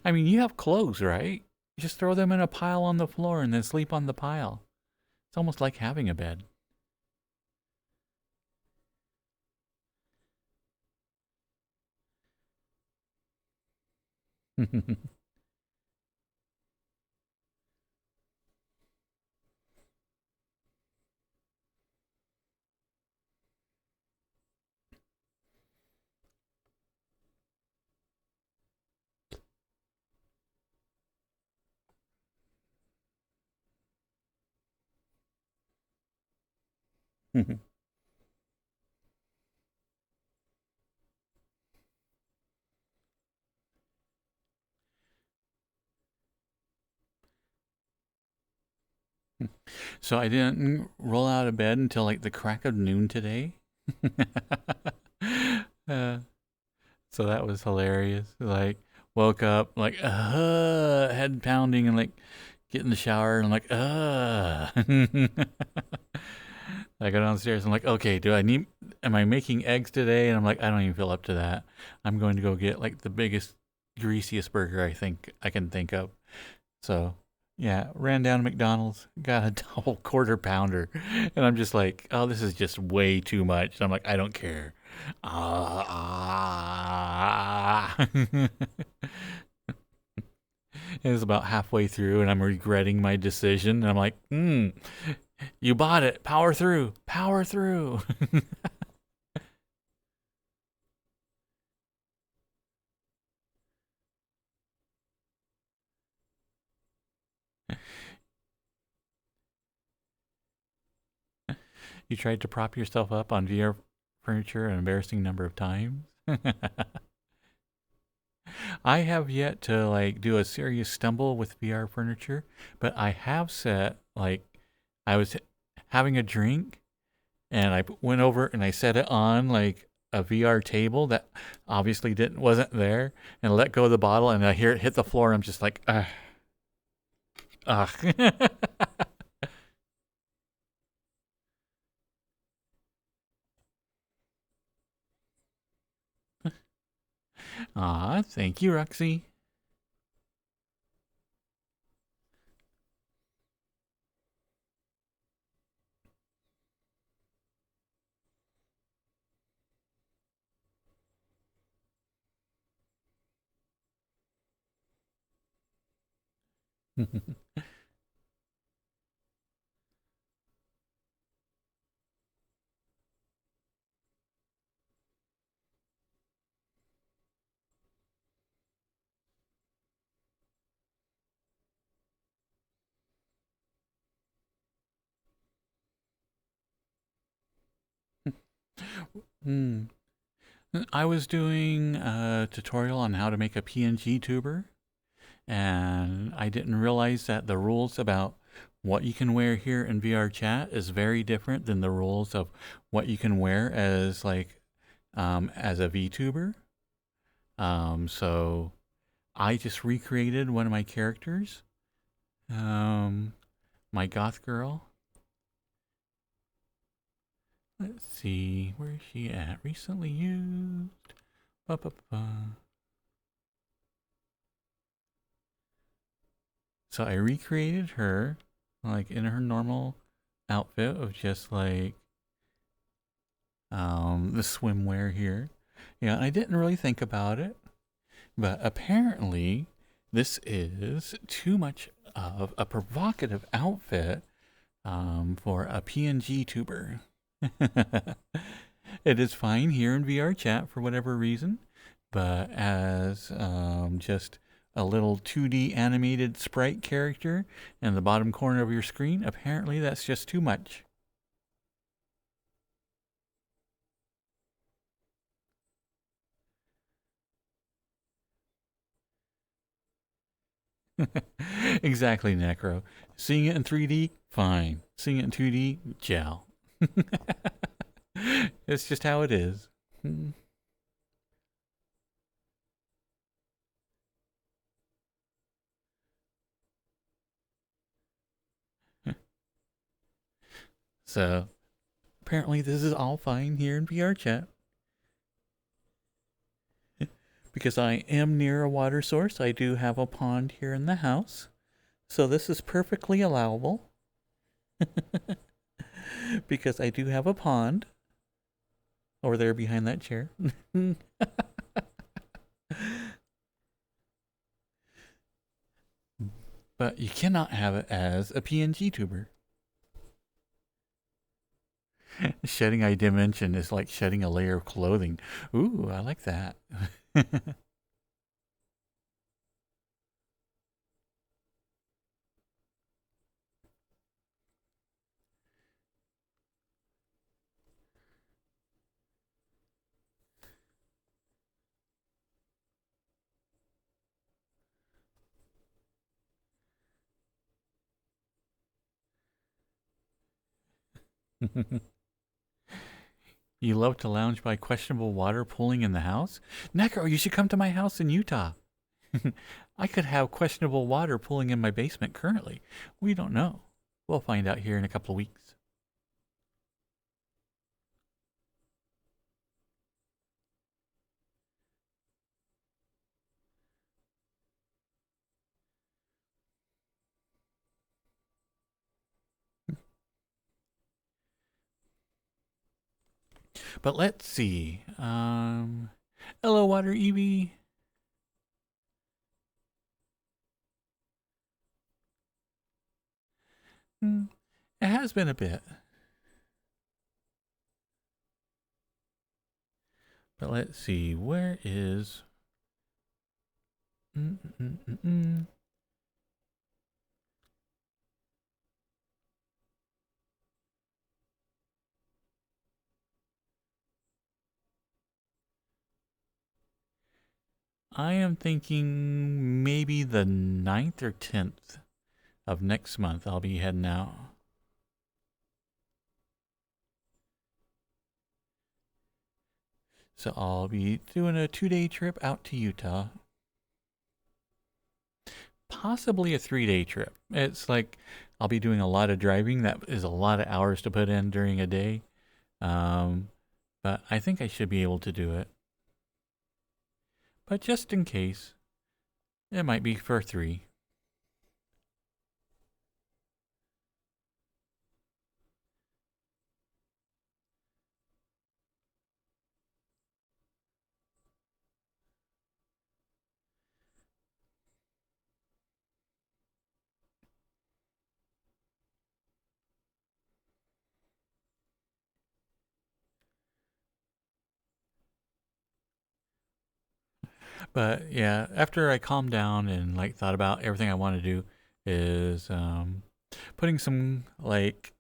I mean, you have clothes, right? Just throw them in a pile on the floor and then sleep on the pile. It's almost like having a bed. So I didn't roll out of bed until like the crack of noon today. uh, so that was hilarious. Like woke up like head pounding and like get in the shower and I'm like I go downstairs and I'm like, okay, am I making eggs today? And I'm like, I don't even feel up to that. I'm going to go get like the biggest, greasiest burger I think I can think of. So yeah, ran down to McDonald's, got a double quarter pounder, and I'm just like, oh, this is just way too much. I'm like, I don't care. It was about halfway through, and I'm regretting my decision. And I'm like, you bought it. Power through. Power through. You tried to prop yourself up on VR furniture an embarrassing number of times. I have yet to like do a serious stumble with VR furniture, but I have set like I was having a drink and I went over and I set it on like a VR table that obviously didn't wasn't there and let go of the bottle and I hear it hit the floor. I'm just like, ugh. Aw, thank you, Roxy. Hmm. I was doing a tutorial on how to make a PNG tuber, and I didn't realize that the rules about what you can wear here in VR chat is very different than the rules of what you can wear as a VTuber. So I just recreated one of my characters, um, my goth girl. Let's see, where is she at? Recently used. Ba, ba, ba. So I recreated her, like in her normal outfit of just like the swimwear here. Yeah, I didn't really think about it, but apparently this is too much of a provocative outfit for a PNG tuber. It is fine here in VR chat for whatever reason, but as just a little 2D animated sprite character in the bottom corner of your screen, apparently that's just too much. Exactly, Necro. Seeing it in 3D, fine. Seeing it in 2D, gel. It's just how it is. So, apparently this is all fine here in VR chat. Because I am near a water source, I do have a pond here in the house. So this is perfectly allowable. Because I do have a pond over there behind that chair. But you cannot have it as a PNG tuber. Shedding a dimension is like shedding a layer of clothing. Ooh, I like that. You love to lounge by questionable water pooling in the house? Necro, you should come to my house in Utah. I could have questionable water pooling in my basement currently. We don't know. We'll find out here in a couple of weeks. But let's see. Hello, Water Eevee. It has been a bit. But let's see. Where is... I am thinking maybe the 9th or 10th of next month I'll be heading out. So I'll be doing a 2-day trip out to Utah. Possibly a 3-day trip. It's like I'll be doing a lot of driving. That is a lot of hours to put in during a day. But I think I should be able to do it. But just in case, it might be for 3. But yeah, after I calmed down and like thought about everything I want to do is putting some like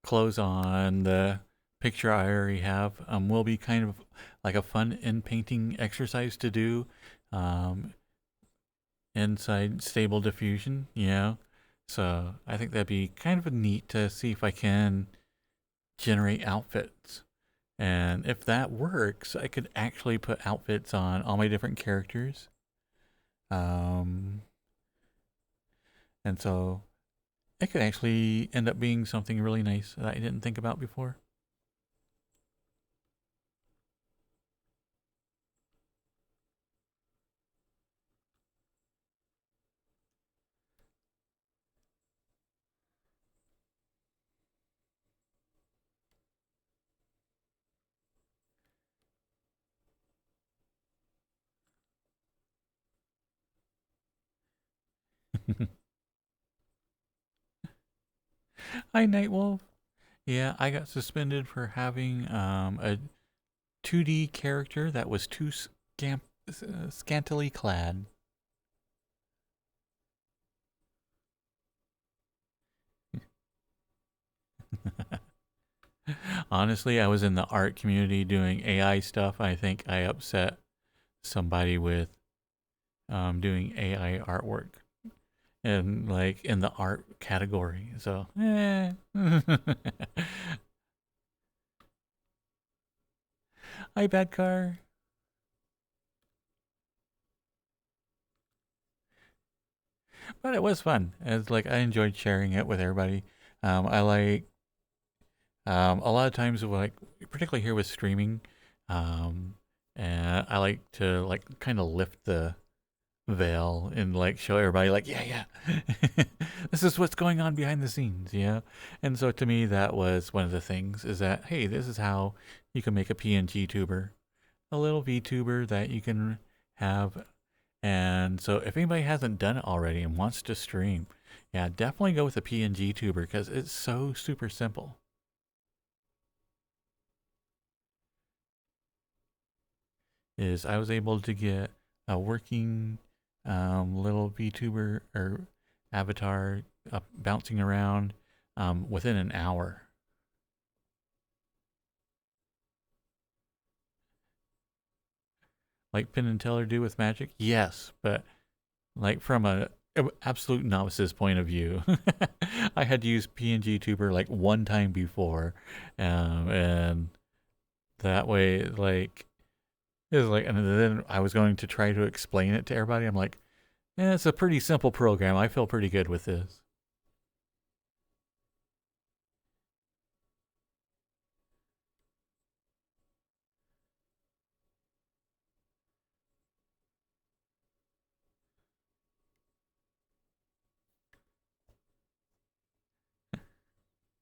clothes on. The picture I already have will be kind of like a fun in painting exercise to do inside Stable Diffusion, you know. So I think that'd be kind of neat to see if I can generate outfits. And if that works, I could actually put outfits on all my different characters. Um, and so it could actually end up being something really nice that I didn't think about before. Hi, Nightwolf. Yeah, I got suspended for having a 2D character that was too scantily clad. Honestly, I was in the art community doing AI stuff. I think I upset somebody with doing AI artwork and like in the art category. So, Hi, bad car. But it was fun. It's like I enjoyed sharing it with everybody. I like a lot of times, like particularly here with streaming, um, and I like to like kind of lift the veil and like show everybody like yeah this is what's going on behind the scenes, yeah. And so to me that was one of the things is that hey, this is how you can make a PNG tuber, a little VTuber that you can have. And so if anybody hasn't done it already and wants to stream, yeah, definitely go with a PNG tuber because it's so super simple. Is I was able to get a working little VTuber or avatar bouncing around within an hour. Like Penn and Teller do with magic? Yes, but like from a absolute novice's point of view. I had used PNG Tuber like one time before, and that way, like, it was like, and then I was going to try to explain it to everybody. I'm like, yeah, it's a pretty simple program. I feel pretty good with this.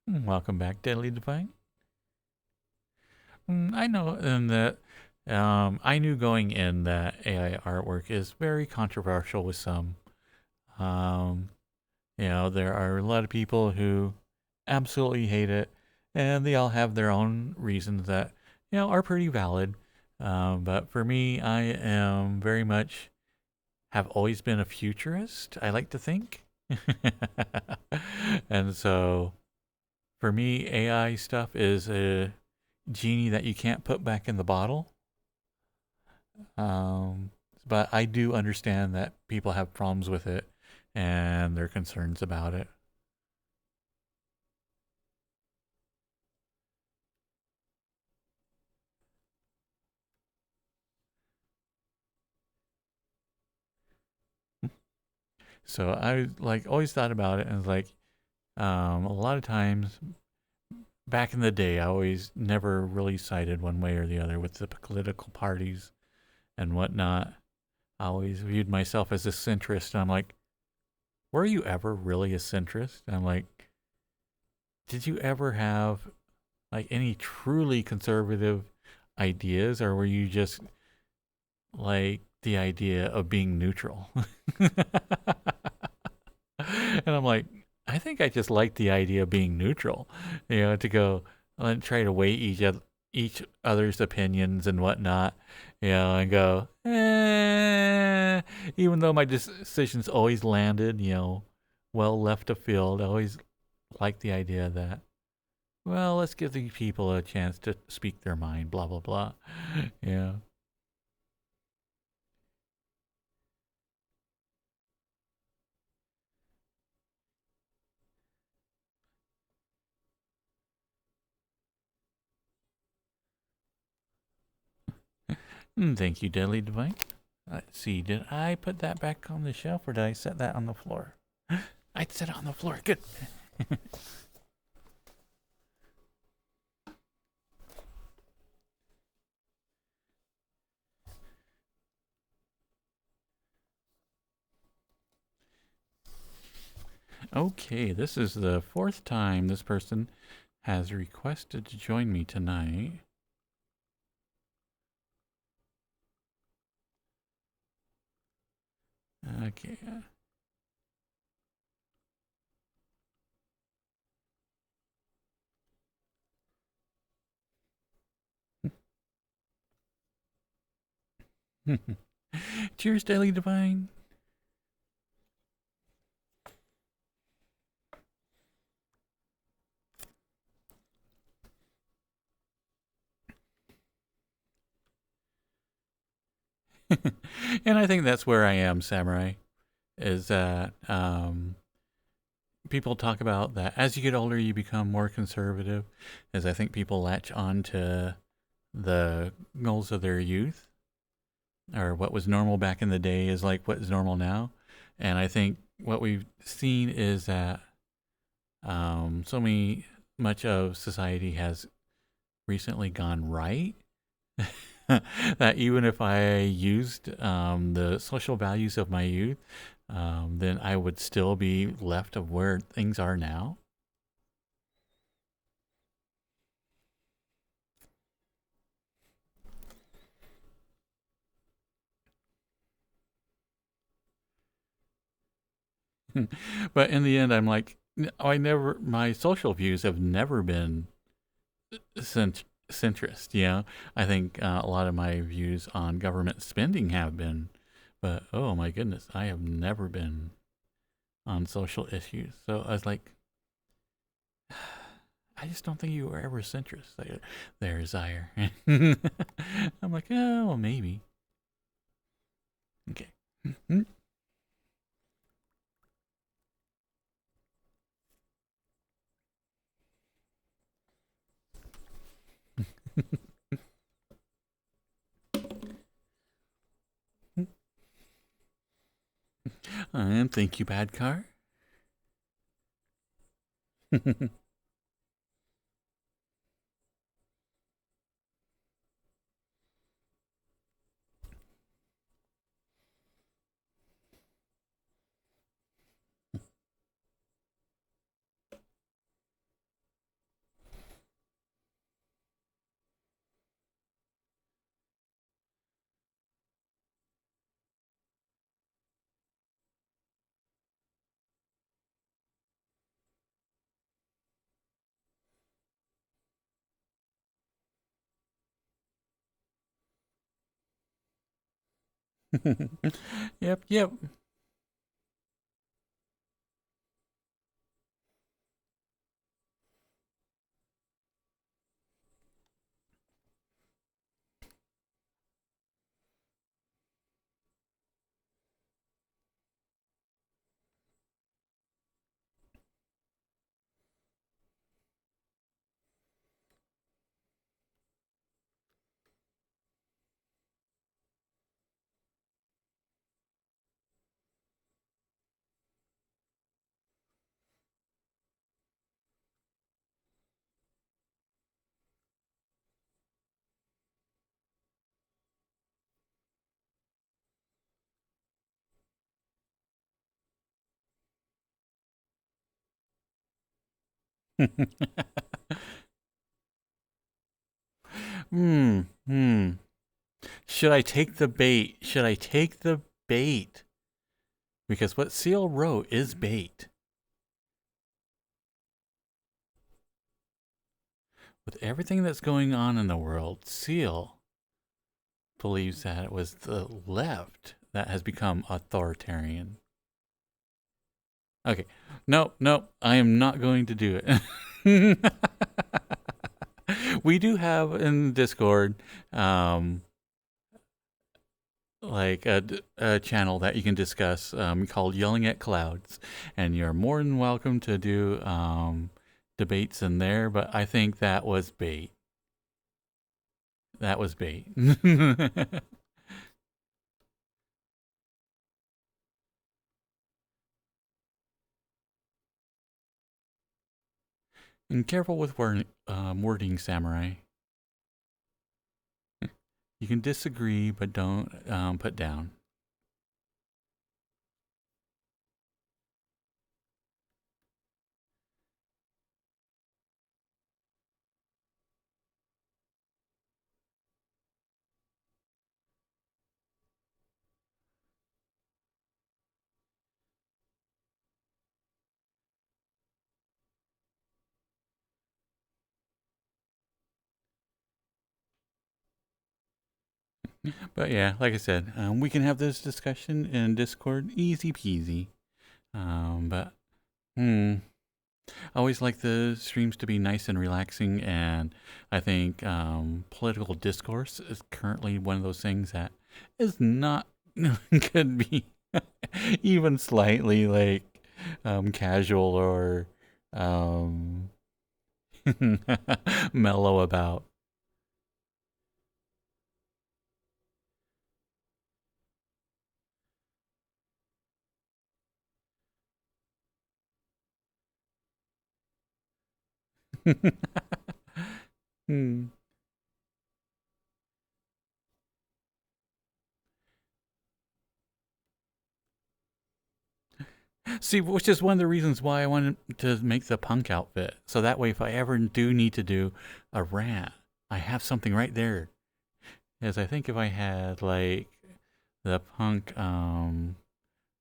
Welcome back, Deadly Divine. I know, and that I knew going in that AI artwork is very controversial with some. Um, there are a lot of people who absolutely hate it, and they all have their own reasons that are pretty valid. But for me, I am very much have always been a futurist. I like to think, and so for me, AI stuff is a genie that you can't put back in the bottle. Um, but I do understand that people have problems with it and their concerns about it. So I like always thought about it and was like, a lot of times back in the day, I always never really sided one way or the other with the political parties and whatnot. I always viewed myself as a centrist. And I'm like, were you ever really a centrist? And I'm like, did you ever have like any truly conservative ideas, or were you just like the idea of being neutral? And I'm like, I think I just like the idea of being neutral, to go and try to weigh each other's opinions and whatnot, and go, even though my decisions always landed, well left of field, I always like the idea that, well, let's give these people a chance to speak their mind, blah, blah, blah. Yeah. Thank you, Deadly Divine. Let's see, did I put that back on the shelf or did I set that on the floor? I'd set it on the floor. Good. Okay, this is the fourth time this person has requested to join me tonight. Okay. Cheers, Daily Divine. And I think that's where I am, Samurai, is that people talk about that as you get older, you become more conservative, as I think people latch on to the goals of their youth, or what was normal back in the day is like what is normal now. And I think what we've seen is that much of society has recently gone right. That even if I used the social values of my youth, then I would still be left of where things are now. But in the end, I'm like, my social views have never been centrist. I think a lot of my views on government spending have been, but oh my goodness, I have never been on social issues. So I was like, I just don't think you were ever centrist. There's Zaire. I'm like, oh, well, maybe. Okay. And thank you, bad car. Yep, yep. Hmm. Hmm. Should I take the bait? Should I take the bait? Because what Seal wrote is bait. With everything that's going on in the world, Seal believes that it was the left that has become authoritarian. Okay. Nope, nope. I am not going to do it. We do have in Discord like a channel that you can discuss called Yelling at Clouds, and you're more than welcome to do debates in there, but I think that was bait. That was bait. And careful with wording, Samurai. You can disagree, but don't put down. But yeah, like I said, we can have this discussion in Discord, easy peasy. But I always like the streams to be nice and relaxing, and I think political discourse is currently one of those things that is not could be even slightly like casual or um, mellow about. Hmm. See, which is one of the reasons why I wanted to make the punk outfit. So that way, if I ever do need to do a rant, I have something right there. As I think if I had like the punk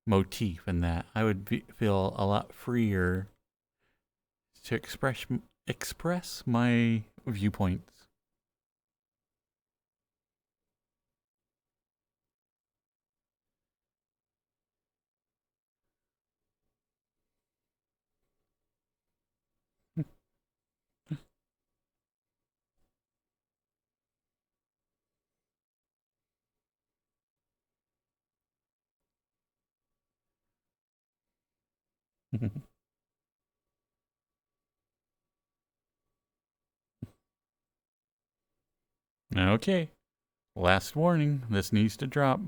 motif in that, I would feel a lot freer to express my viewpoints. Okay, last warning. This needs to drop.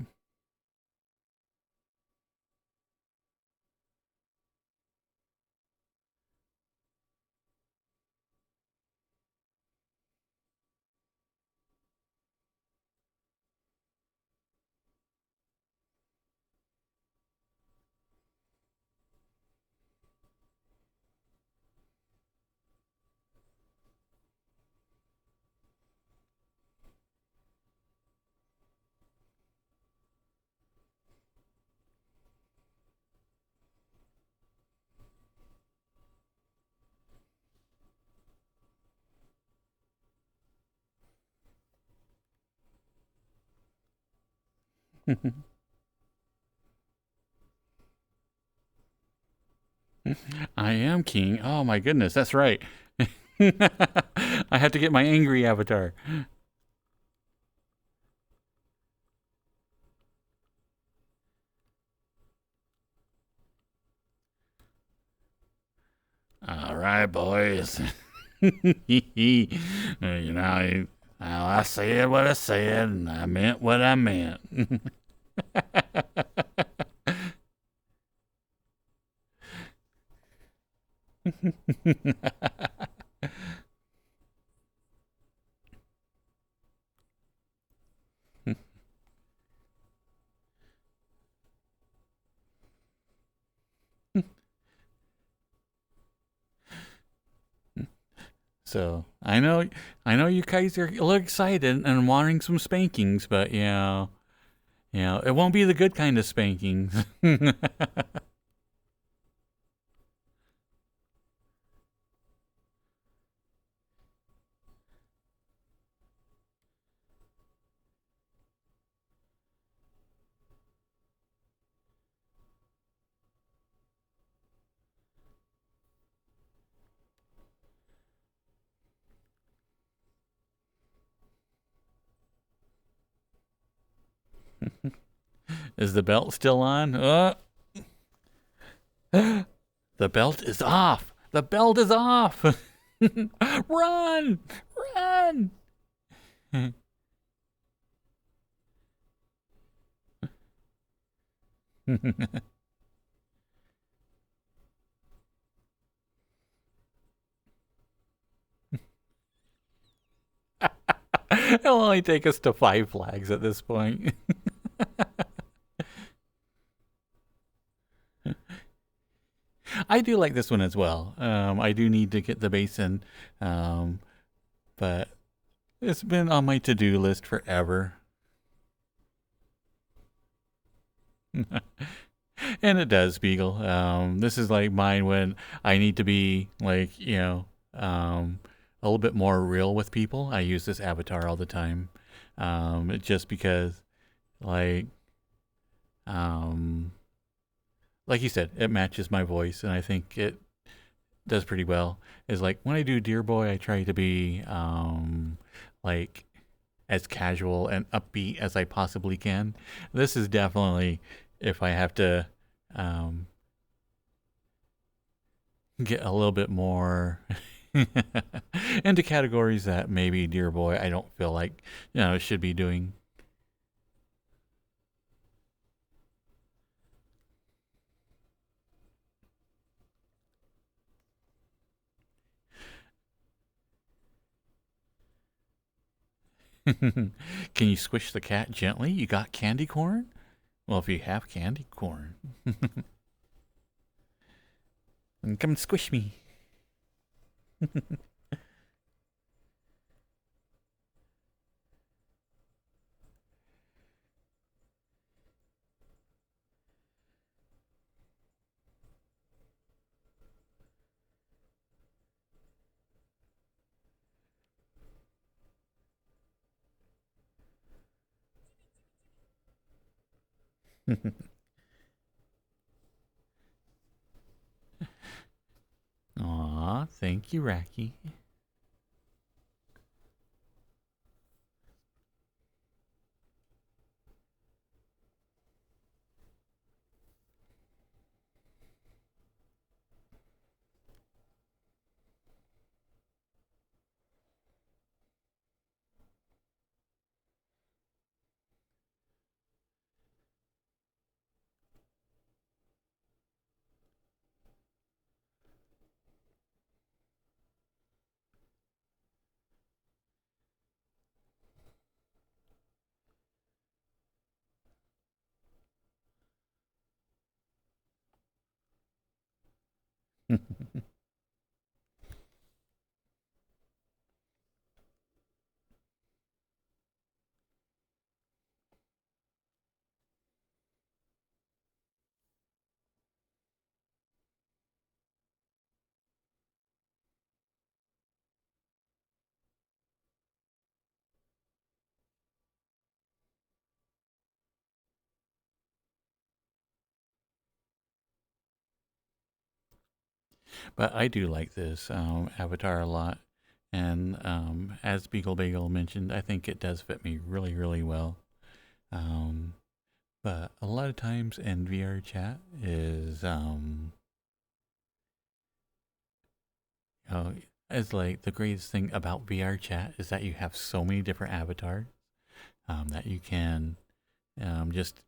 I am king. Oh my goodness, that's right. I had to get my angry avatar. All right, boys. You know, I said what I said, and I meant what I meant. So I know you guys are a little excited and wanting some spankings, but it won't be the good kind of spankings. Is the belt still on? The belt is off. The belt is off. Run! Run! It'll only take us to 5 flags at this point. I do like this one as well. I do need to get the basin, but it's been on my to-do list forever. And it does, Beagle. This is like mine when I need to be like, a little bit more real with people. I use this avatar all the time. Just because like um like you said, it matches my voice and I think it does pretty well. Is like when I do Dear Boy, I try to be like as casual and upbeat as I possibly can. This is definitely if I have to um, get a little bit more into categories that maybe Dear Boy I don't feel like should be doing. Can you squish the cat gently? You got candy corn? Well, if you have candy corn, come squish me. Aw, thank you, Racky. But I do like this avatar a lot. And as Beagle Bagel mentioned, I think it does fit me really, really well. Um, but a lot of times in VR chat is, you know, it's like the greatest thing about VR chat is that you have so many different avatars that you can just,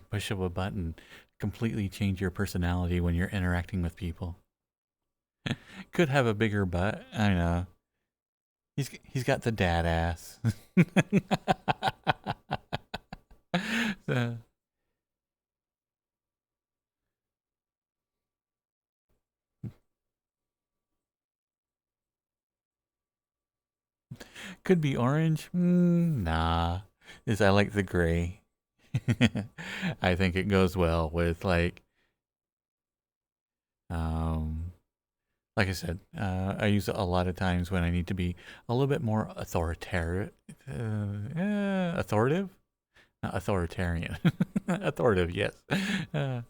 push up a button, completely change your personality when you're interacting with people. Could have a bigger butt. I know. He's got the dad ass. So, could be orange. Nah. Is I like the gray. I think it goes well with um like I said, I use it a lot of times when I need to be a little bit more authoritarian. Authoritative? Not authoritarian. Authoritative, yes. Uh,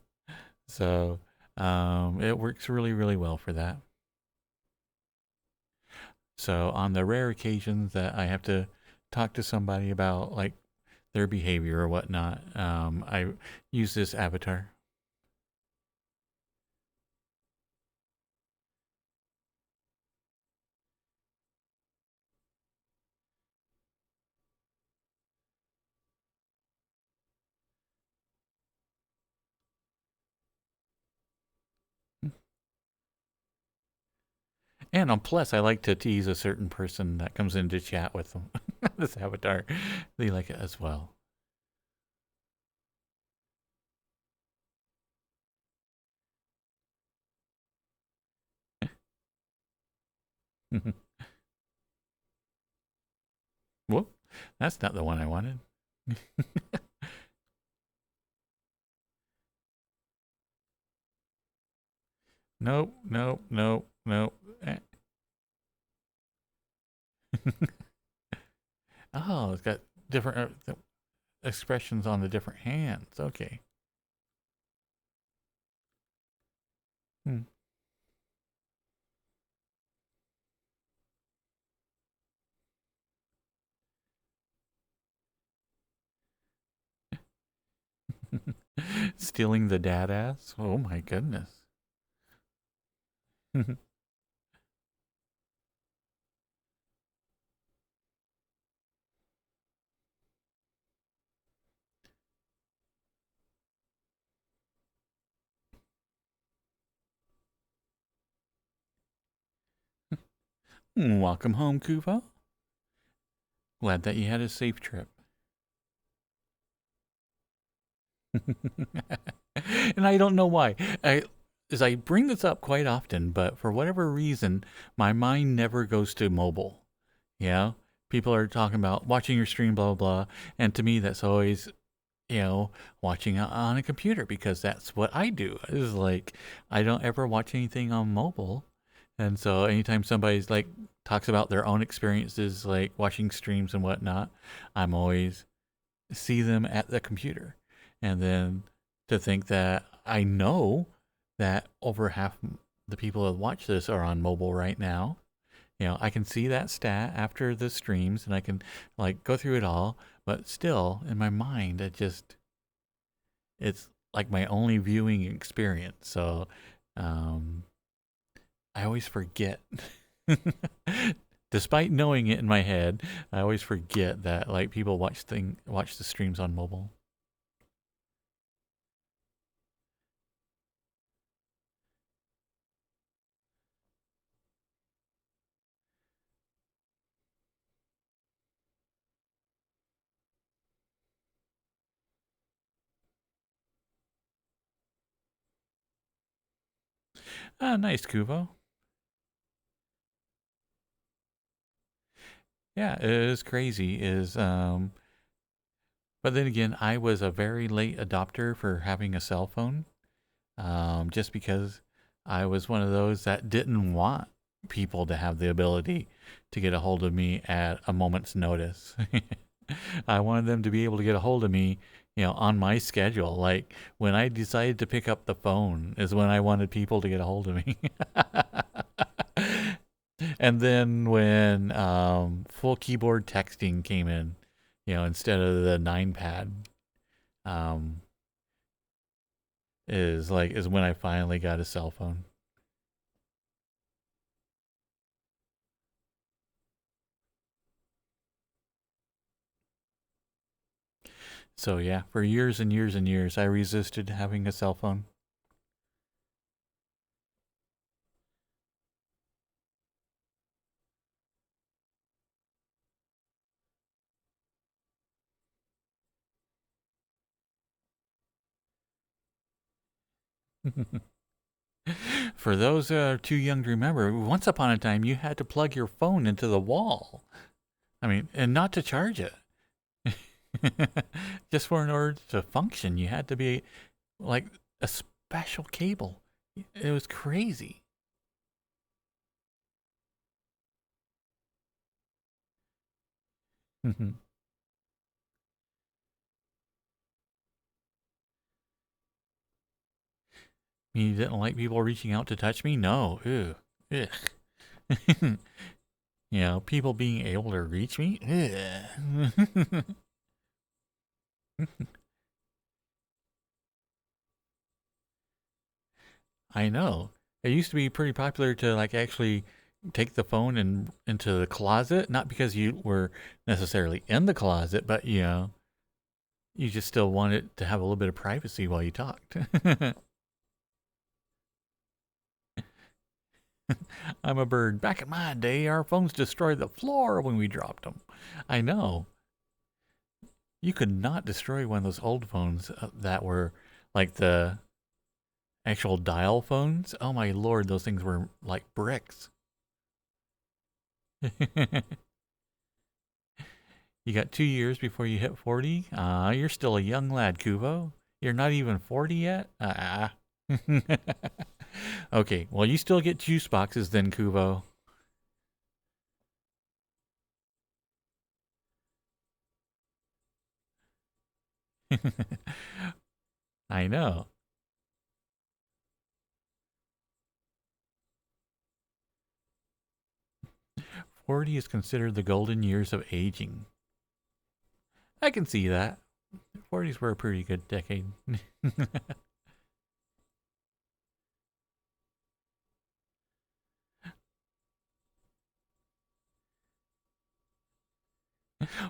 so it works really, really well for that. So on the rare occasions that I have to talk to somebody about like their behavior or whatnot, I use this avatar. And on Plus, I like to tease a certain person that comes in to chat with them. This avatar, they like it as well. Whoop, that's not the one I wanted. Nope, nope, nope, nope. Oh, it's got different expressions on the different hands. Okay. Hmm. Stealing the dad ass? Oh my goodness. Welcome home, Kuvo. Glad that you had a safe trip. And I don't know why. I bring this up quite often, but for whatever reason, my mind never goes to mobile. Yeah, people are talking about watching your stream, blah blah blah, and to me, that's always watching on a computer because that's what I do. It's like I don't ever watch anything on mobile, and so anytime somebody's like talks about their own experiences, like watching streams and whatnot, I'm always see them at the computer. And then to think that I know that over half the people that watch this are on mobile right now. I can see that stat after the streams and I can like go through it all, but still in my mind it's like my only viewing experience. So um I always forget. Despite knowing it in my head, I always forget that like people watch the streams on mobile. Ah, nice, Kuvo. Yeah, it is crazy. But then again, I was a very late adopter for having a cell phone, just because I was one of those that didn't want people to have the ability to get a hold of me at a moment's notice. I wanted them to be able to get a hold of me, on my schedule. Like when I decided to pick up the phone is when I wanted people to get a hold of me. And then when full keyboard texting came in, instead of the 9 pad, um, is when I finally got a cell phone. So yeah, for years and years and years, I resisted having a cell phone. For those that are too young to remember, once upon a time you had to plug your phone into the wall. I mean, and not to charge it. Just for in order to function, you had to be like a special cable. It was crazy. You didn't like people reaching out to touch me? No. Ew. Ugh. People being able to reach me? Ugh. I know. It used to be pretty popular to like actually take the phone and into the closet, not because you were necessarily in the closet, but you just still wanted to have a little bit of privacy while you talked. I'm a bird. Back in my day, our phones destroyed the floor when we dropped them. I know. You could not destroy one of those old phones that were like the actual dial phones. Oh my lord, those things were like bricks. You got 2 years before you hit 40? You're still a young lad, Kuvo. You're not even 40 yet? Okay, well, you still get juice boxes then, Kuvo. I know. 40 is considered the golden years of aging. I can see that. 40s were a pretty good decade.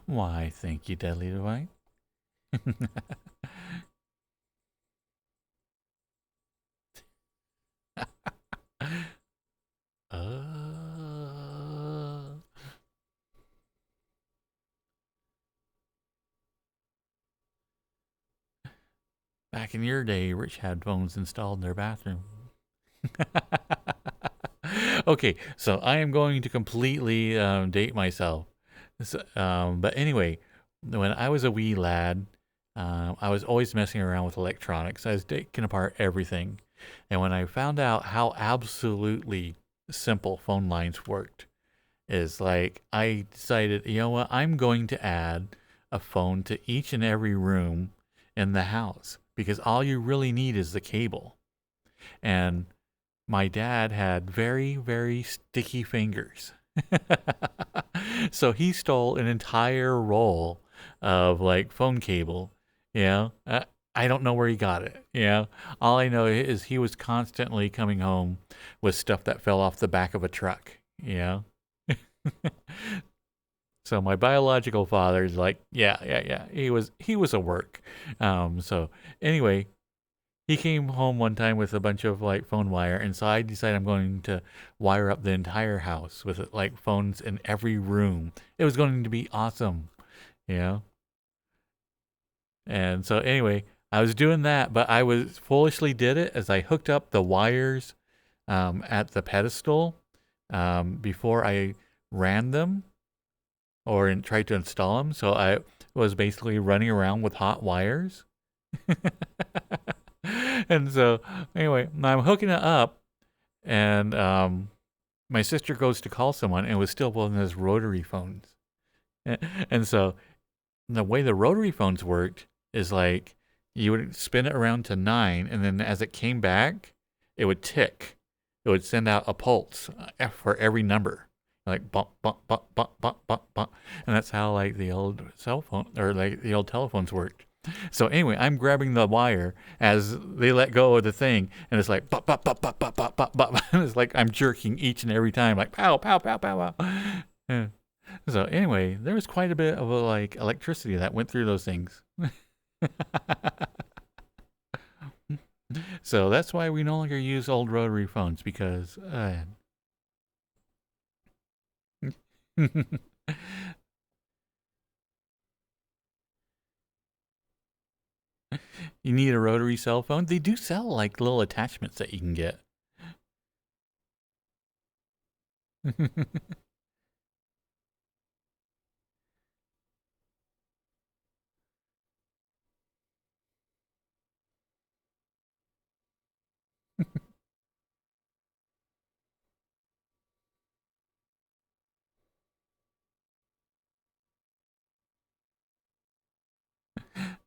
Why, thank you, Deadly Divine. uh, Back in your day, Rich had phones installed in their bathroom. Okay, so I am going to completely date myself. But anyway, when I was a wee lad, I was always messing around with electronics. I was taking apart everything. And when I found out how absolutely simple phone lines worked, is like I decided, you know what, I'm going to add a phone to each and every room in the house because all you really need is the cable. And my dad had very, very sticky fingers. So he stole an entire roll of like phone cable. You know, I don't know where he got it. All I know is he was constantly coming home with stuff that fell off the back of a truck. So my biological father's like, yeah, yeah, yeah. He was a work. So anyway, he came home one time with a bunch of like phone wire, and so I decided I'm going to wire up the entire house with like phones in every room. It was going to be awesome, you know. And so anyway, I was doing that, but I was foolishly did it as I hooked up the wires at the pedestal before I ran them or tried to install them. So I was basically running around with hot wires. And so anyway, I'm hooking it up, and my sister goes to call someone, and it was still one of those rotary phones. And so the way the rotary phones worked is like you would spin it around to 9, and then as it came back, it would tick. It would send out a pulse for every number, like bump, bump, bump, bump, bump, bump, bump, and that's how like the old cell phone or like the old telephones worked. So anyway, I'm grabbing the wire as they let go of the thing, and it's like bop, bop, bop, bop, bop, bop, bop, bop. It's like I'm jerking each and every time, like pow, pow, pow, pow, pow. Yeah. So anyway, there was quite a bit of like electricity that went through those things. So that's why we no longer use old rotary phones because you need a rotary cell phone. They do sell like little attachments that you can get.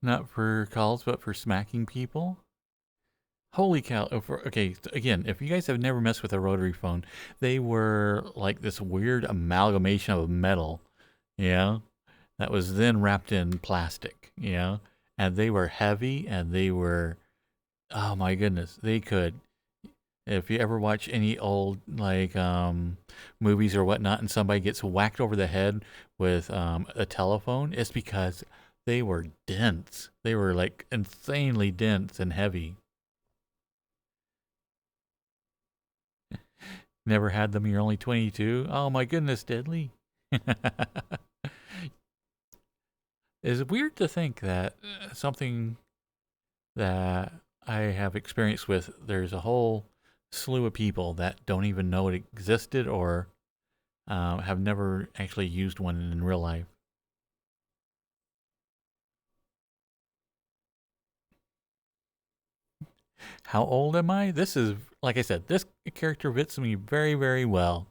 Not for calls, but for smacking people. Holy cow. Okay, again, if you guys have never messed with a rotary phone, they were like this weird amalgamation of metal, yeah, that was then wrapped in plastic, yeah, and they were heavy and they were, oh my goodness, they could, if you ever watch any old like movies or whatnot and somebody gets whacked over the head with a telephone, it's because they were dense. They were like insanely dense and heavy. Never had them. You're only 22. Oh my goodness, deadly. It's weird to think that something that I have experience with, there's a whole slew of people that don't even know it existed or have never actually used one in real life. How old am I? This is, like I said, this character fits me very, very well.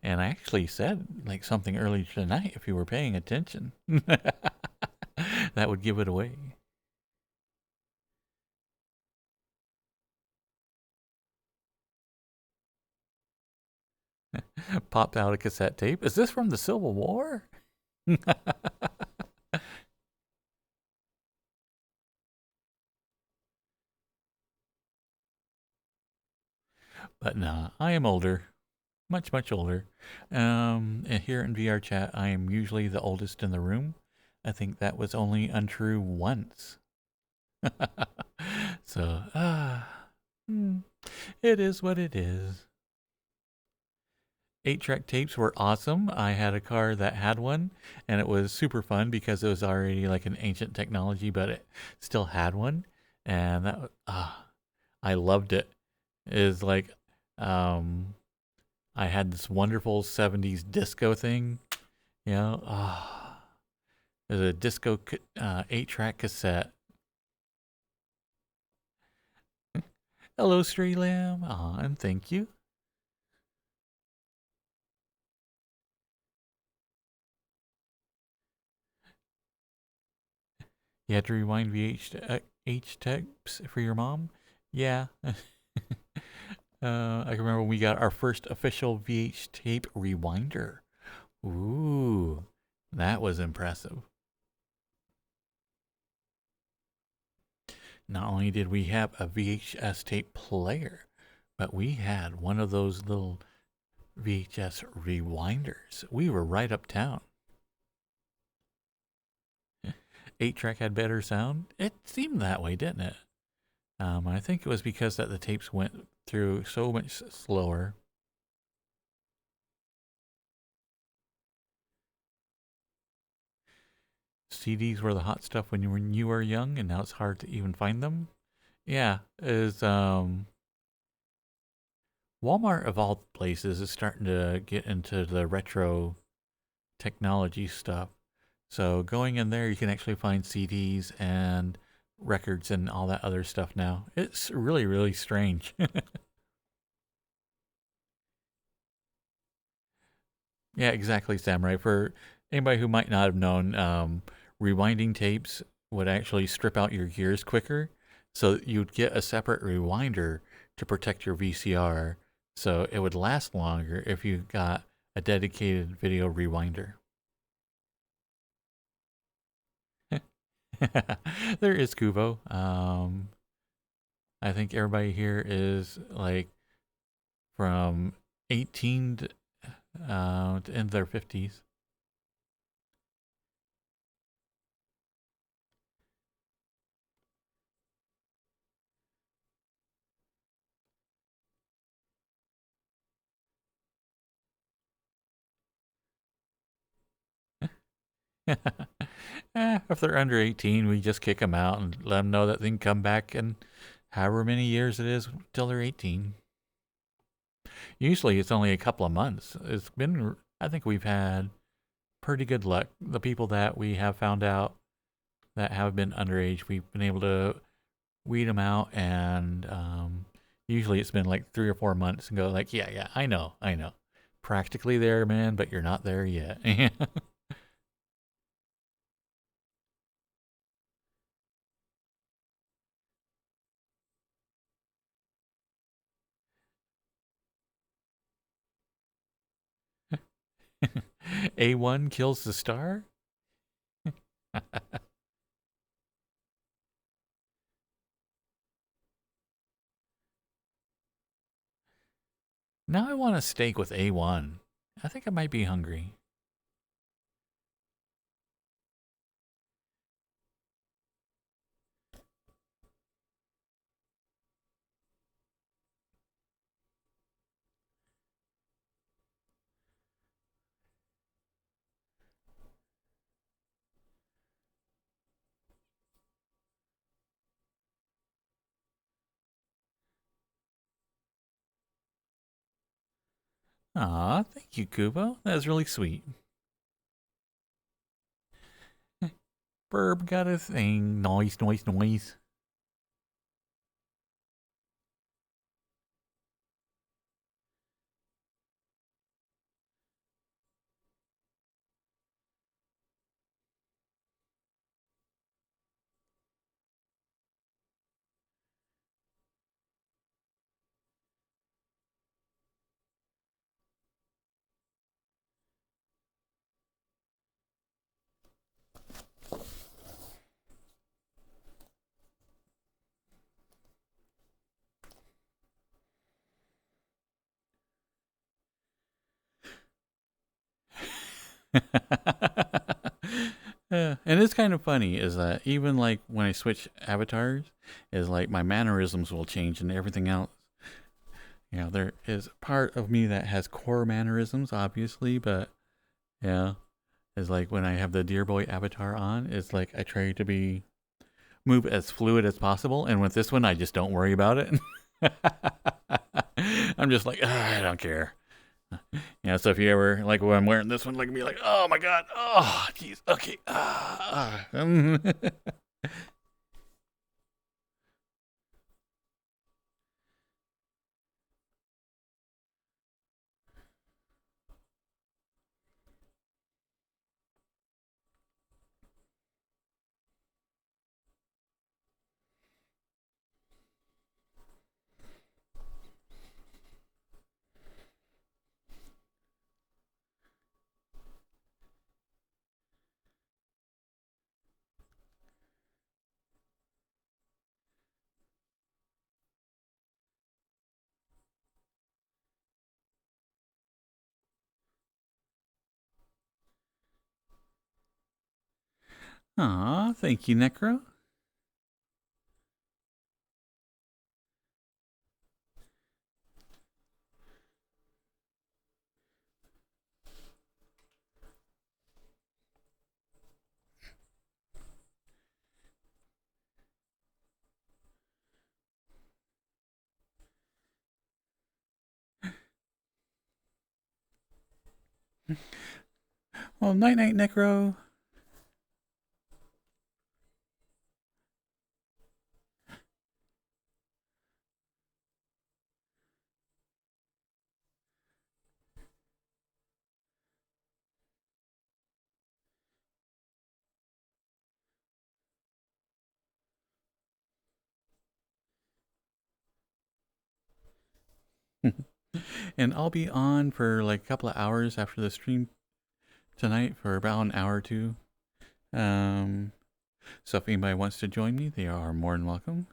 And I actually said like something earlier tonight if you were paying attention. That would give it away. Popped out a cassette tape. Is this from the Civil War? But nah, I am older. Much, much older. And here in VR chat, I am usually the oldest in the room. I think that was only untrue once. So, hmm, it is what it is. 8-track tapes were awesome. I had a car that had one, and it was super fun because it was already like an ancient technology, but it still had one, and I loved it. Is like, um, I had this wonderful '70s disco thing, you know. There's a disco 8-track cassette. Hello, Stray Lamb. And thank you. You had to rewind VH tapes for your mom? Yeah. I can remember when we got our first official VH tape rewinder. Ooh, that was impressive. Not only did we have a VHS tape player, but we had one of those little VHS rewinders. We were right uptown. 8-track had better sound. It seemed that way, didn't it? I think it was because that the tapes went through so much slower. CDs were the hot stuff when you were young, and now it's hard to even find them. Yeah, is Walmart of all places is starting to get into the retro technology stuff. So going in there, you can actually find CDs and records and all that other stuff now. It's really, really strange. Yeah, exactly, Samurai. For anybody who might not have known, rewinding tapes would actually strip out your gears quicker. So you'd get a separate rewinder to protect your VCR. So it would last longer if you got a dedicated video rewinder. There is Kubo. I think everybody here is like from 18 to in their 50s. If they're under 18, we just kick them out and let them know that they can come back in however many years it is till they're 18. Usually it's only a couple of months. It's been, I think we've had pretty good luck. The people that we have found out that have been underage, we've been able to weed them out, and usually it's been like 3 or 4 months and go like, yeah, yeah, I know, practically there, man, but you're not there yet. A1 kills the star. Now I want a steak with A1. I think I might be hungry. Aw, thank you, Kubo. That was really sweet. Burb got a thing. Noise, noise, noise. Yeah, and it's kind of funny is that even like when I switch avatars, is like my mannerisms will change and everything else. You know, there is part of me that has core mannerisms, obviously, but yeah, is like when I have the Dear Boy avatar on, it's like I try to be move as fluid as possible, and with this one, I just don't worry about it. I'm just like, I don't care. Yeah, so if you ever like when I'm wearing this one, like be like, oh my god, oh jeez, okay, Aw, thank you, Necro. Well, night night, Necro. And I'll be on for like a couple of hours after the stream tonight for about an hour or two. So if anybody wants to join me, they are more than welcome.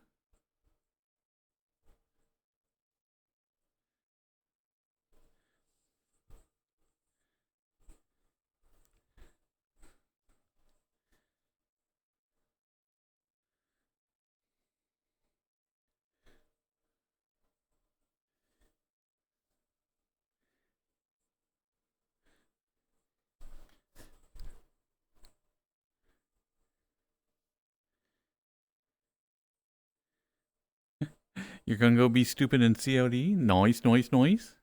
You're gonna go be stupid in COD? Noise, noise, noise.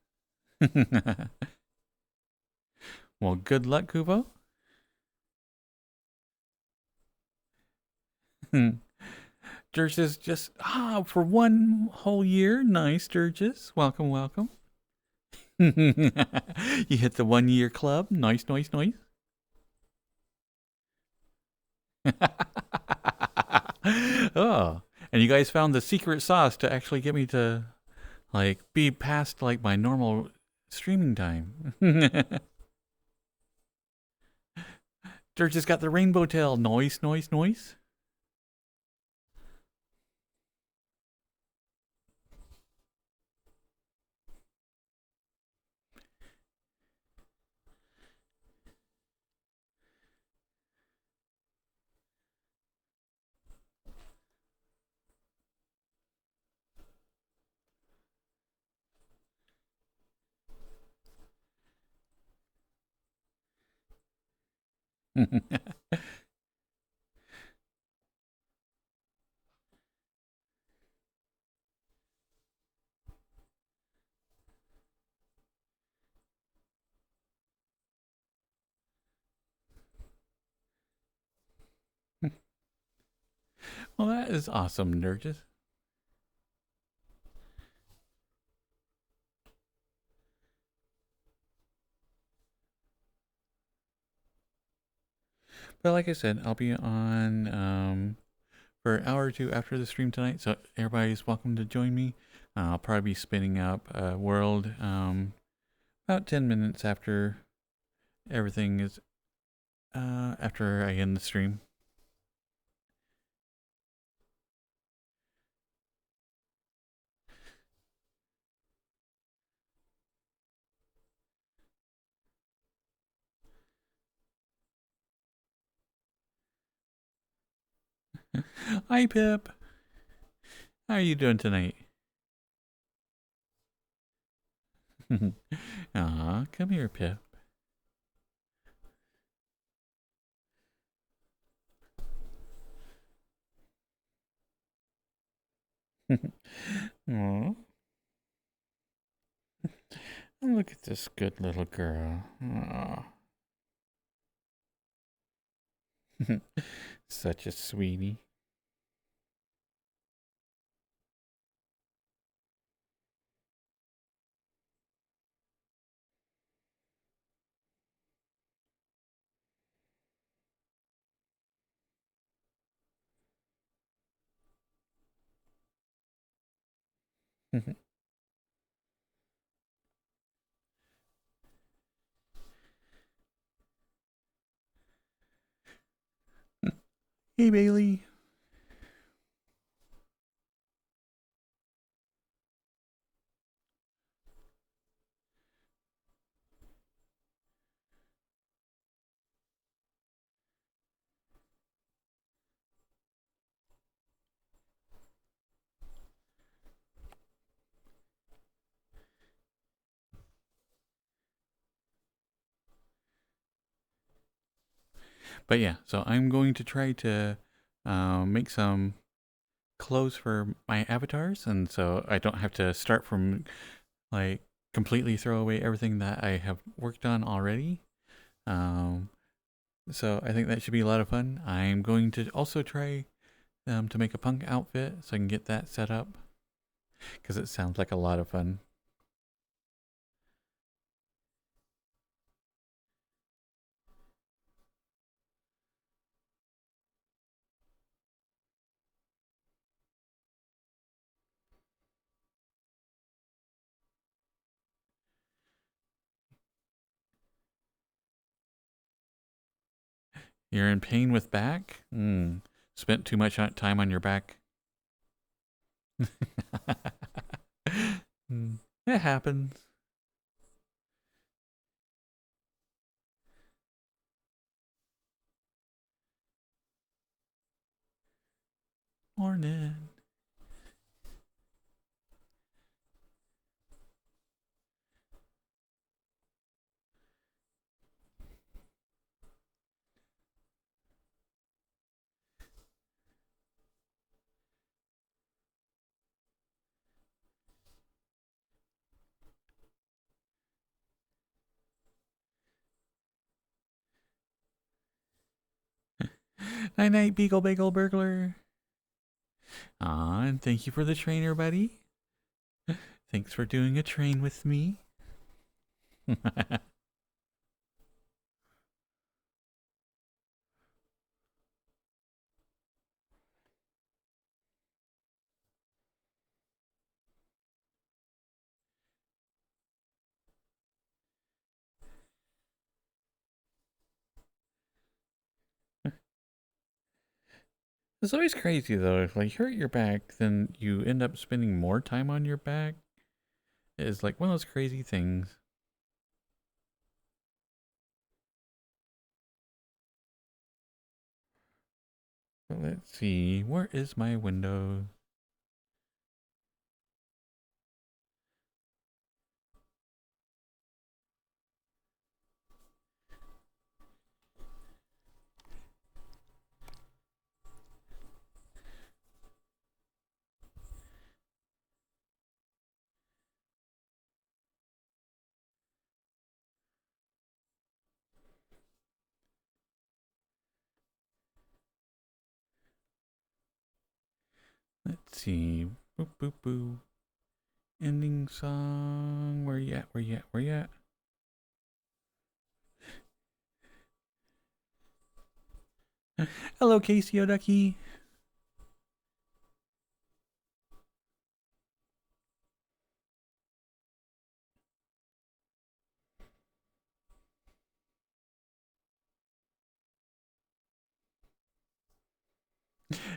Well, good luck, Kubo. Sturgis just for 1 whole year. Nice, Sturgis. Welcome, welcome. You hit the 1 year club. Nice, nice, nice. Oh, and you guys found the secret sauce to actually get me to like be past like my normal streaming time. Sturgis got the rainbow tail. Noise, noise, noise. Well, that is awesome, Sturgis. But like I said, I'll be on for an hour or two after the stream tonight, so everybody's welcome to join me. I'll probably be spinning up a world about 10 minutes after everything is after I end the stream. Hi, Pip. How are you doing tonight? Aw, come here, Pip. Aw. Look at this good little girl. Aw. Such a sweetie. Hey, Bailey. But yeah, so I'm going to try to make some clothes for my avatars, and so I don't have to start from like completely throw away everything that I have worked on already. Um, so I think that should be a lot of fun. I'm going to also try to make a punk outfit so I can get that set up because it sounds like a lot of fun. You're in pain with back? Spent too much time on your back? It happens. Morning. Night night, Beagle Bagel Burglar. Aw, and thank you for the trainer, buddy. Thanks for doing a train with me. It's always crazy though. If like you hurt your back, then you end up spending more time on your back. It's like one of those crazy things. But let's see, where is my window? Let's see. Boop boop boop. Ending song. Where you at? Where you at? Where you at? Hello, Casey O'Ducky.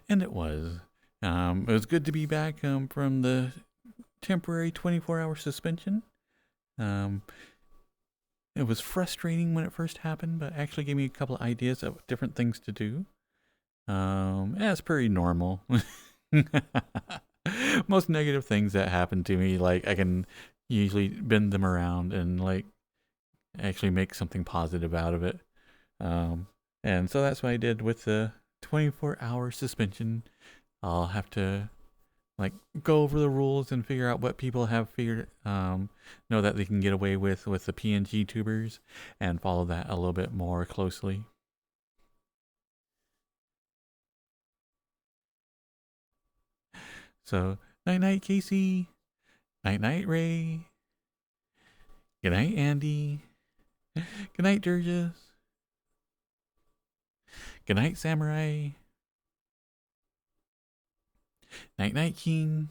And it was. It was good to be back from the temporary 24-hour suspension. Um, it was frustrating when it first happened, but actually gave me a couple of ideas of different things to do. It's pretty normal. Most negative things that happen to me, like I can usually bend them around and like actually make something positive out of it. And so that's what I did with the 24-hour suspension. I'll have to like go over the rules and figure out what people have figured know that they can get away with the PNG tubers and follow that a little bit more closely. So night night Casey, night night Ray, good night Andy, good night Durgis, good night Samurai, night night King.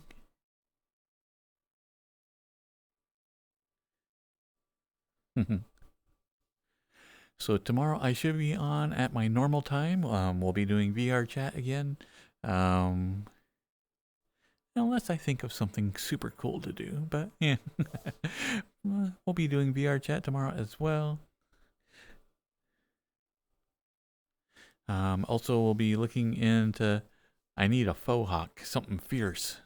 So tomorrow I should be on at my normal time. We'll be doing VR chat again. Um, Unless I think of something super cool to do, but yeah. We'll be doing VR chat tomorrow as well. Also, we'll be looking into. I need a faux hawk, something fierce.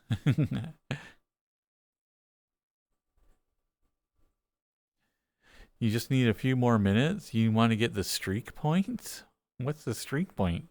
You just need a few more minutes. You want to get the streak points? What's the streak point?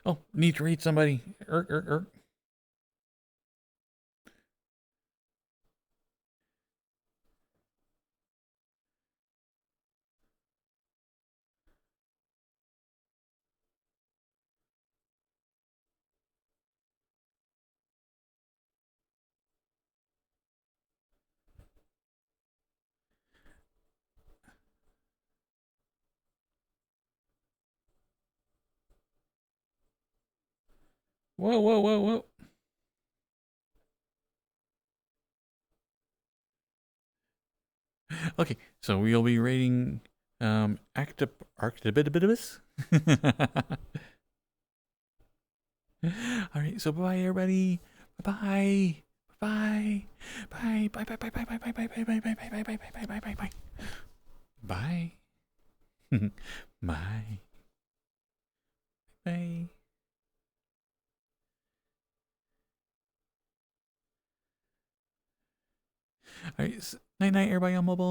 Oh, need to read somebody. Whoa, whoa, whoa, whoa. Okay, so we'll be rating Arctibidibidibus. All right, so bye everybody. Bye bye. Bye bye bye bye bye bye bye bye bye bye bye bye bye bye bye bye bye bye. Bye. Bye. Bye. All right, night night everybody on mobile.